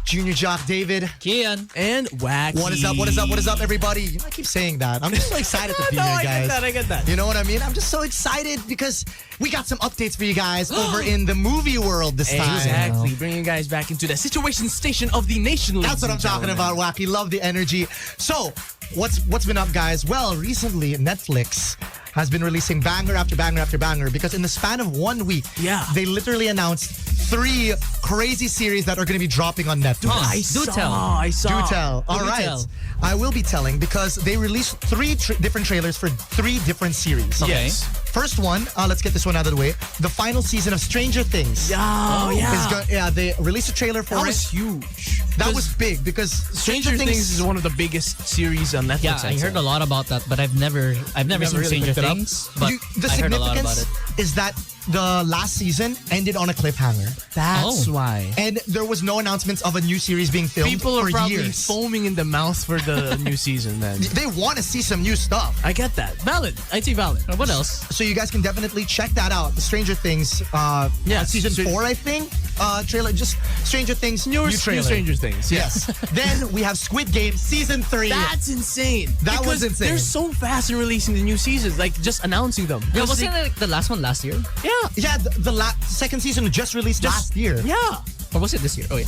[SPEAKER 2] Junior Jock, David.
[SPEAKER 3] Kian.
[SPEAKER 4] And Wacky.
[SPEAKER 2] What is up? What is up? What is up, everybody? You know, I keep saying that. I'm just so excited to be here, guys.
[SPEAKER 6] I get that.
[SPEAKER 2] You know what I mean? I'm just so excited because we got some updates for you guys over in the movie world this time.
[SPEAKER 4] Exactly. Bringing you guys back into the situation station of the nation.
[SPEAKER 2] That's what I'm talking about, Wacky. Love the energy. So, what's been up, guys? Well, recently, Netflix has been releasing banger after banger after banger because in the span of 1 week, they literally announced 3 crazy series that are going to be dropping on Netflix.
[SPEAKER 4] I saw.
[SPEAKER 2] Do tell. All
[SPEAKER 3] do
[SPEAKER 2] right.
[SPEAKER 3] tell.
[SPEAKER 2] I will be telling because they released 3 different trailers for 3 different series.
[SPEAKER 3] Okay.
[SPEAKER 4] Yes.
[SPEAKER 2] First one, let's get this one out of the way. The final season of Stranger Things.
[SPEAKER 4] Oh, yeah.
[SPEAKER 2] They released a trailer for
[SPEAKER 4] That
[SPEAKER 2] it.
[SPEAKER 4] was huge.
[SPEAKER 2] That was big because
[SPEAKER 4] Stranger Things is one of the biggest series on Netflix.
[SPEAKER 3] Yeah, I heard a lot about that, but I've never seen
[SPEAKER 2] really
[SPEAKER 3] Stranger
[SPEAKER 2] picked it up?
[SPEAKER 3] Things. But
[SPEAKER 2] the
[SPEAKER 3] I heard a lot about
[SPEAKER 2] significance
[SPEAKER 3] it.
[SPEAKER 2] is that the last season ended on a cliffhanger.
[SPEAKER 4] That's why.
[SPEAKER 2] And there was no announcements of a new series being filmed
[SPEAKER 4] People
[SPEAKER 2] for
[SPEAKER 4] are probably
[SPEAKER 2] years.
[SPEAKER 4] foaming in the mouth for the new season, man.
[SPEAKER 2] They want to see some new stuff.
[SPEAKER 4] I get that. Valid. I'd say valid.
[SPEAKER 3] What else?
[SPEAKER 2] So you guys can definitely check that out. The Stranger Things, season 4, I think. Trailer, just Stranger Things, new trailer.
[SPEAKER 4] New Stranger Things.
[SPEAKER 2] Yes. Then we have Squid Game season 3.
[SPEAKER 4] That's insane.
[SPEAKER 2] That was
[SPEAKER 4] Because
[SPEAKER 2] insane.
[SPEAKER 4] They're so fast in releasing the new seasons, like just announcing them.
[SPEAKER 3] Yeah,
[SPEAKER 4] Because
[SPEAKER 3] wasn't it like the last one last year?
[SPEAKER 2] Yeah, the second season just released last year.
[SPEAKER 4] Yeah.
[SPEAKER 3] Or was it this year? Oh, yeah.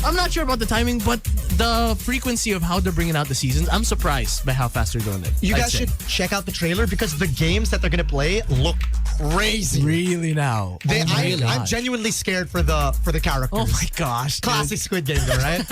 [SPEAKER 4] I'm not sure about the timing, but the frequency of how they're bringing out the seasons, I'm surprised by how fast they're doing it.
[SPEAKER 2] You
[SPEAKER 4] I'd
[SPEAKER 2] guys
[SPEAKER 4] say.
[SPEAKER 2] should check out the trailer because the games that they're gonna play look crazy.
[SPEAKER 4] Really now.
[SPEAKER 2] They,
[SPEAKER 4] Oh my
[SPEAKER 2] I'm
[SPEAKER 4] gosh.
[SPEAKER 2] genuinely scared for the characters.
[SPEAKER 4] Oh my gosh. dude.
[SPEAKER 2] Classic Squid Game, though, right?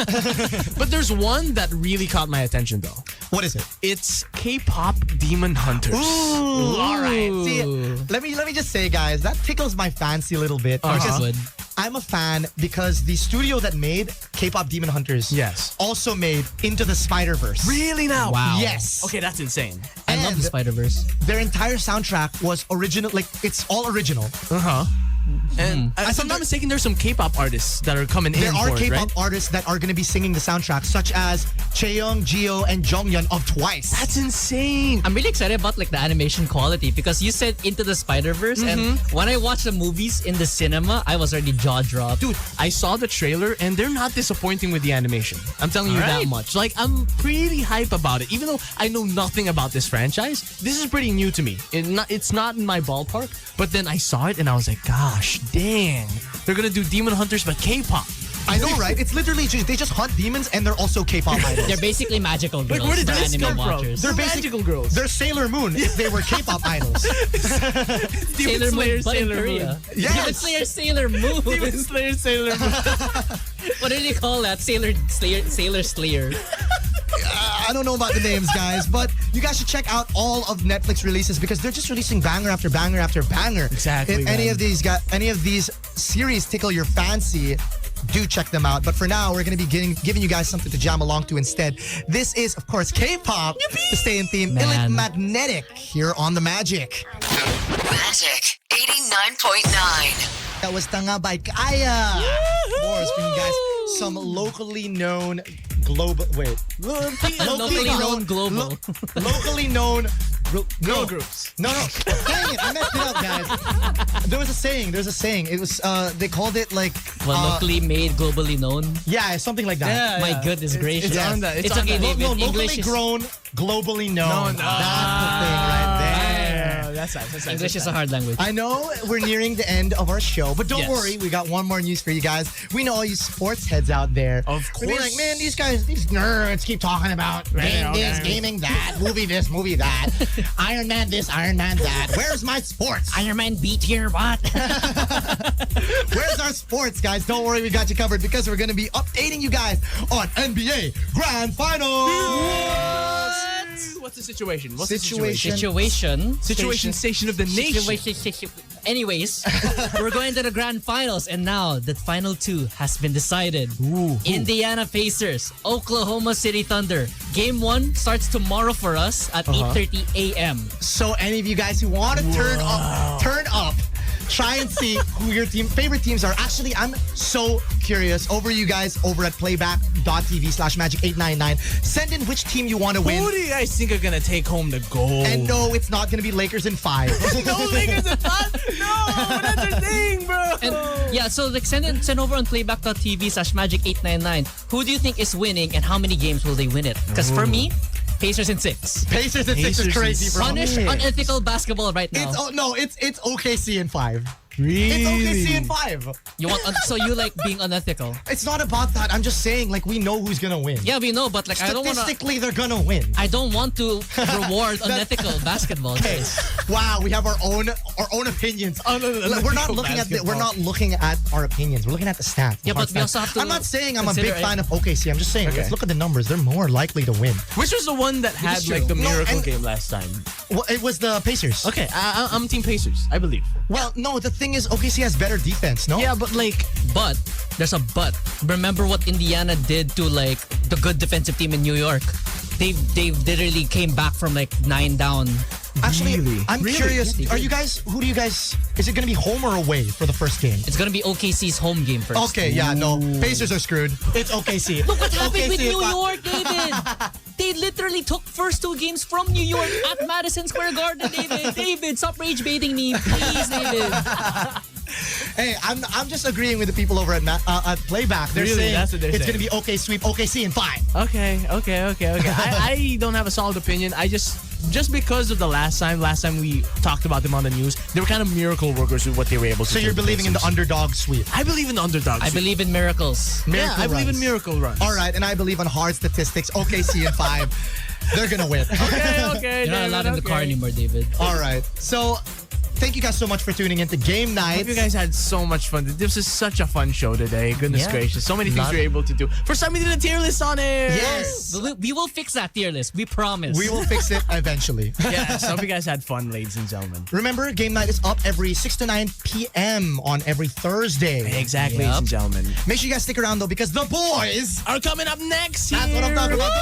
[SPEAKER 4] But there's one that really caught my attention though.
[SPEAKER 2] What is it?
[SPEAKER 4] It's K-pop Demon Hunters.
[SPEAKER 2] Ooh, all right. See, let me just say, guys, that tickles my fancy a little bit. because
[SPEAKER 3] Good.
[SPEAKER 2] I'm a fan because the studio that made K-pop Demon Hunters
[SPEAKER 4] Yes.
[SPEAKER 2] also made Into the Spider-Verse.
[SPEAKER 4] Really now?
[SPEAKER 3] Wow.
[SPEAKER 2] Yes.
[SPEAKER 4] Okay, that's insane.
[SPEAKER 3] And love the Spider-Verse.
[SPEAKER 2] their entire soundtrack was original. Like, it's all original.
[SPEAKER 4] And if I'm not mistaken, there's some K-pop artists that are coming in.
[SPEAKER 2] There are
[SPEAKER 4] for it,
[SPEAKER 2] K-pop
[SPEAKER 4] right?
[SPEAKER 2] artists that are going to be singing the soundtrack, such as Chaeyoung, Jio, and Jonghyun of Twice.
[SPEAKER 4] That's insane.
[SPEAKER 3] I'm really excited about like the animation quality because you said Into the Spider-Verse and when I watched the movies in the cinema, I was already jaw-dropped.
[SPEAKER 4] Dude, I saw the trailer and they're not disappointing with the animation. I'm telling you that
[SPEAKER 3] Alright.
[SPEAKER 4] much. Like, I'm pretty hype about it. Even though I know nothing about this franchise, this is pretty new to me. It's not in my ballpark. But then I saw it and I was like, gosh, dang. They're gonna do Demon Hunters but K-pop.
[SPEAKER 2] I know, right? It's literally just, they just hunt demons and they're also K-pop idols.
[SPEAKER 3] They're basically magical girls.
[SPEAKER 4] Like, where did
[SPEAKER 3] for
[SPEAKER 4] this
[SPEAKER 3] anime
[SPEAKER 4] come from?
[SPEAKER 3] watchers.
[SPEAKER 2] They're
[SPEAKER 4] magical girls.
[SPEAKER 2] They're Sailor Moon if they were K-pop idols.
[SPEAKER 3] Sailor Moon, but in Korea.
[SPEAKER 2] Yes.
[SPEAKER 3] Demon Slayer, Sailor Moon.
[SPEAKER 4] Demon Slayer, Sailor Moon.
[SPEAKER 3] What do they call that? Sailor Slayer.
[SPEAKER 2] I don't know about the names, guys, but you guys should check out all of Netflix releases because they're just releasing banger after banger after banger.
[SPEAKER 4] Exactly,
[SPEAKER 2] If any
[SPEAKER 4] man.
[SPEAKER 2] of these series tickle your fancy, do check them out. But for now, we're going to be giving you guys something to jam along to instead. This is, of course, K-pop to stay in theme.
[SPEAKER 3] Man.
[SPEAKER 2] Magnetic here on The Magic.
[SPEAKER 1] Magic 89.9.
[SPEAKER 2] That was Tanga by Kaya. Of course, bringing you guys some locally known global. Wait.
[SPEAKER 3] Locally known global.
[SPEAKER 2] Locally known
[SPEAKER 4] Girl groups.
[SPEAKER 2] No. Dang it. I messed it up, guys. There's a saying. It was, they called it like.
[SPEAKER 3] Well, locally made, globally known.
[SPEAKER 2] Yeah, something like that.
[SPEAKER 3] My goodness gracious.
[SPEAKER 4] It's on that.
[SPEAKER 3] It's okay, David.
[SPEAKER 2] Locally
[SPEAKER 3] English is,
[SPEAKER 2] grown, globally known.
[SPEAKER 4] No.
[SPEAKER 2] That's the thing right there.
[SPEAKER 4] That's nice.
[SPEAKER 3] English is a hard language.
[SPEAKER 2] I know we're nearing the end of our show, but don't
[SPEAKER 4] Yes.
[SPEAKER 2] worry, we got one more news for you guys. We know all you sports heads out there.
[SPEAKER 4] Of
[SPEAKER 2] They're being
[SPEAKER 4] course.
[SPEAKER 2] like, man, these nerds keep talking about game this, gaming that, movie this, movie that, Iron Man this, Iron Man that. Where's my sports?
[SPEAKER 3] Iron Man beat here, what?
[SPEAKER 2] Where's our sports, guys? Don't worry, we got you covered because we're going to be updating you guys on NBA Grand Finals.
[SPEAKER 4] What's the situation? What's
[SPEAKER 2] Situation.
[SPEAKER 3] Situation.
[SPEAKER 4] Situation station of the nation.
[SPEAKER 3] Anyways, we're going to the grand finals, and now the final two has been decided. Indiana Pacers, Oklahoma City Thunder. Game 1 starts tomorrow for us at 8:30 a.m.
[SPEAKER 2] So any of you guys who want to turn up, try and see who your favorite teams are. Actually, I'm so curious over you guys over at playback.tv/magic899. Send in which team you want to win.
[SPEAKER 4] Who do you guys think are gonna take home the gold?
[SPEAKER 2] And no, it's not going to be Lakers in 5.
[SPEAKER 4] No Lakers in 5? No, that's your thing, bro.
[SPEAKER 3] And yeah, so like send over on playback.tv/magic899. Who do you think is winning, and how many games will they win it? Because for me, Pacers in 6.
[SPEAKER 2] Pacers at 6 is
[SPEAKER 4] Pacers
[SPEAKER 2] crazy,
[SPEAKER 4] in
[SPEAKER 2] bro.
[SPEAKER 3] Punish unethical basketball right now.
[SPEAKER 2] It's OKC in 5.
[SPEAKER 4] Really?
[SPEAKER 2] It's OKC in 5.
[SPEAKER 3] You want so you like being unethical?
[SPEAKER 2] It's not about that. I'm just saying, like, we know who's gonna win.
[SPEAKER 3] Yeah, we know, but like I don't want to.
[SPEAKER 2] Statistically, they're gonna win.
[SPEAKER 3] I don't want to reward unethical basketball.
[SPEAKER 2] Okay. Wow, we have our own opinions. We're not looking at our opinions. We're looking at the stats.
[SPEAKER 3] Yeah, but we also have to
[SPEAKER 2] I'm not saying I'm a
[SPEAKER 3] consider
[SPEAKER 2] big fan of OKC. I'm just saying, let's look at the numbers. They're more likely to win.
[SPEAKER 4] Which was the one that had
[SPEAKER 3] true.
[SPEAKER 4] like the
[SPEAKER 2] No,
[SPEAKER 4] miracle
[SPEAKER 2] and-
[SPEAKER 4] game last time?
[SPEAKER 2] Well, it was the Pacers.
[SPEAKER 4] Okay, I'm Team Pacers, I believe.
[SPEAKER 2] Well, no, the thing is, OKC has better defense, no?
[SPEAKER 4] Yeah, but like,
[SPEAKER 3] But there's a but. Remember what Indiana did to like the good defensive team in New York? They literally came back from like 9 down.
[SPEAKER 2] Actually,
[SPEAKER 4] Really?
[SPEAKER 2] I'm
[SPEAKER 4] Really?
[SPEAKER 2] curious.
[SPEAKER 3] Yeah, they
[SPEAKER 2] Are you guys? Who do you guys? Is it going to be home or away for the first game?
[SPEAKER 3] It's gonna be OKC's home game first.
[SPEAKER 2] Okay, yeah, no. Pacers are screwed. It's OKC.
[SPEAKER 3] Look what happened with
[SPEAKER 2] OKC
[SPEAKER 3] New
[SPEAKER 2] is
[SPEAKER 3] York, David. They literally took first 2 games from New York at Madison Square Garden, David. David, stop rage baiting me, please, David.
[SPEAKER 2] Hey, I'm just agreeing with the people over at Playback. They're
[SPEAKER 4] Really?
[SPEAKER 2] saying
[SPEAKER 4] That's what they're
[SPEAKER 2] it's
[SPEAKER 4] saying.
[SPEAKER 2] going to be OK sweep OKC in 5.
[SPEAKER 4] okay. I don't have a solid opinion. I just because of the last time we talked about them on the news, they were kind of miracle workers with what they were able to do.
[SPEAKER 2] So you're
[SPEAKER 4] with
[SPEAKER 2] believing in the
[SPEAKER 4] Pacers.
[SPEAKER 2] underdog sweep.
[SPEAKER 4] I believe in the underdog.
[SPEAKER 3] I believe in miracles.
[SPEAKER 4] Yeah, I believe in
[SPEAKER 2] runs.
[SPEAKER 4] miracle runs.
[SPEAKER 2] All right, and I believe on hard statistics. OKC in 5. They're going to win.
[SPEAKER 4] Okay.
[SPEAKER 3] You're not allowed in the car anymore, David.
[SPEAKER 2] All right. So thank you guys so much for tuning into Game Night.
[SPEAKER 4] Hope you guys had so much fun. This is such a fun show today. Goodness
[SPEAKER 3] Yeah.
[SPEAKER 4] gracious. So many things we were able to do. First time we did a tier list on air.
[SPEAKER 2] Yes.
[SPEAKER 3] We will fix that tier list. We promise.
[SPEAKER 2] We will fix it eventually.
[SPEAKER 4] Yes. Hope you guys had fun, ladies and gentlemen.
[SPEAKER 2] Remember, Game Night is up every 6 to 9 p.m. on every Thursday.
[SPEAKER 4] Exactly,
[SPEAKER 3] Yep.
[SPEAKER 4] ladies and gentlemen.
[SPEAKER 2] Make sure you guys stick around, though, because the boys...
[SPEAKER 4] Are coming up next.
[SPEAKER 2] That's what I'm talking
[SPEAKER 4] here.
[SPEAKER 2] about, the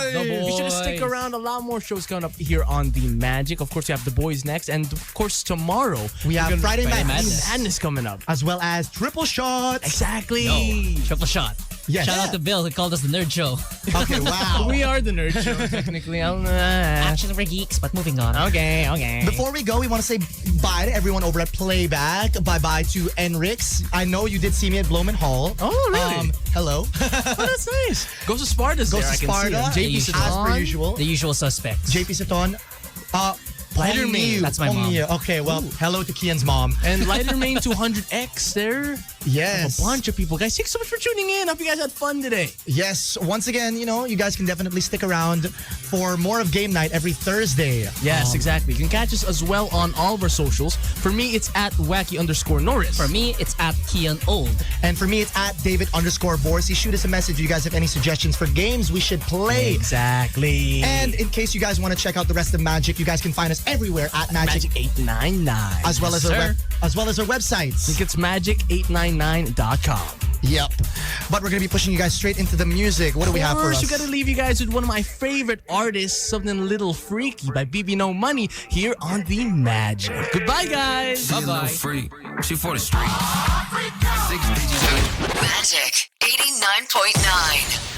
[SPEAKER 2] boys!
[SPEAKER 4] Be sure to stick around. A lot more shows coming up here on The Magic. Of course, we have The Boys next. And of course, tomorrow,
[SPEAKER 2] We have Friday
[SPEAKER 3] Friday
[SPEAKER 2] Madness.
[SPEAKER 4] Madness coming up.
[SPEAKER 2] As well as Triple Shots.
[SPEAKER 4] Exactly.
[SPEAKER 3] No, triple shot.
[SPEAKER 2] Yes.
[SPEAKER 3] Shout out to Bill who called us the Nerd Show.
[SPEAKER 2] Okay, wow.
[SPEAKER 4] We are the Nerd Show, technically.
[SPEAKER 3] Action for geeks, but moving on.
[SPEAKER 4] Okay.
[SPEAKER 2] Before we go, we want to say bye to everyone over at Playback. Bye-bye to Enrix. I know you did see me at Bloman Hall.
[SPEAKER 4] Oh, really?
[SPEAKER 2] Hello.
[SPEAKER 4] Oh, that's nice. Goes to Sparta's
[SPEAKER 2] Goes
[SPEAKER 4] there.
[SPEAKER 2] to
[SPEAKER 4] I can
[SPEAKER 2] Sparta.
[SPEAKER 4] see him. JP
[SPEAKER 3] As
[SPEAKER 2] As per
[SPEAKER 4] Saton.
[SPEAKER 2] usual.
[SPEAKER 3] The usual suspects.
[SPEAKER 2] JP Saton.
[SPEAKER 4] Lighter
[SPEAKER 2] Hong
[SPEAKER 4] Main.
[SPEAKER 2] Miu.
[SPEAKER 3] That's my
[SPEAKER 2] Hong
[SPEAKER 3] mom.
[SPEAKER 2] Miu. Okay, well, hello to Kian's mom.
[SPEAKER 4] And Lighter Main 200X there.
[SPEAKER 2] Yes.
[SPEAKER 4] A bunch of people. Guys, thanks so much for tuning in. Hope you guys had fun today.
[SPEAKER 2] Yes. Once again, you guys can definitely stick around for more of Game Night every Thursday.
[SPEAKER 4] Yes, exactly. You can catch us as well on all of our socials. For me, it's at Joaqui_Norris.
[SPEAKER 3] For me, it's at Kian Old.
[SPEAKER 2] And for me, it's at David_Borsi. Shoot us a message if you guys have any suggestions for games we should play.
[SPEAKER 4] Exactly.
[SPEAKER 2] And in case you guys want to check out the rest of Magic, you guys can find us everywhere at Magic,
[SPEAKER 4] Magic 899.
[SPEAKER 2] as well as
[SPEAKER 3] Yes,
[SPEAKER 2] our websites.
[SPEAKER 4] I think it's magic899.com.
[SPEAKER 2] Yep. But we're gonna be pushing you guys straight into the music. What do we have for us?
[SPEAKER 4] We gotta leave you guys with one of my favorite artists, something a little freaky by BB No Money here on The Magic. Goodbye, guys.
[SPEAKER 7] She a little freak. She for the street. 6 digits.
[SPEAKER 1] Magic 89.9.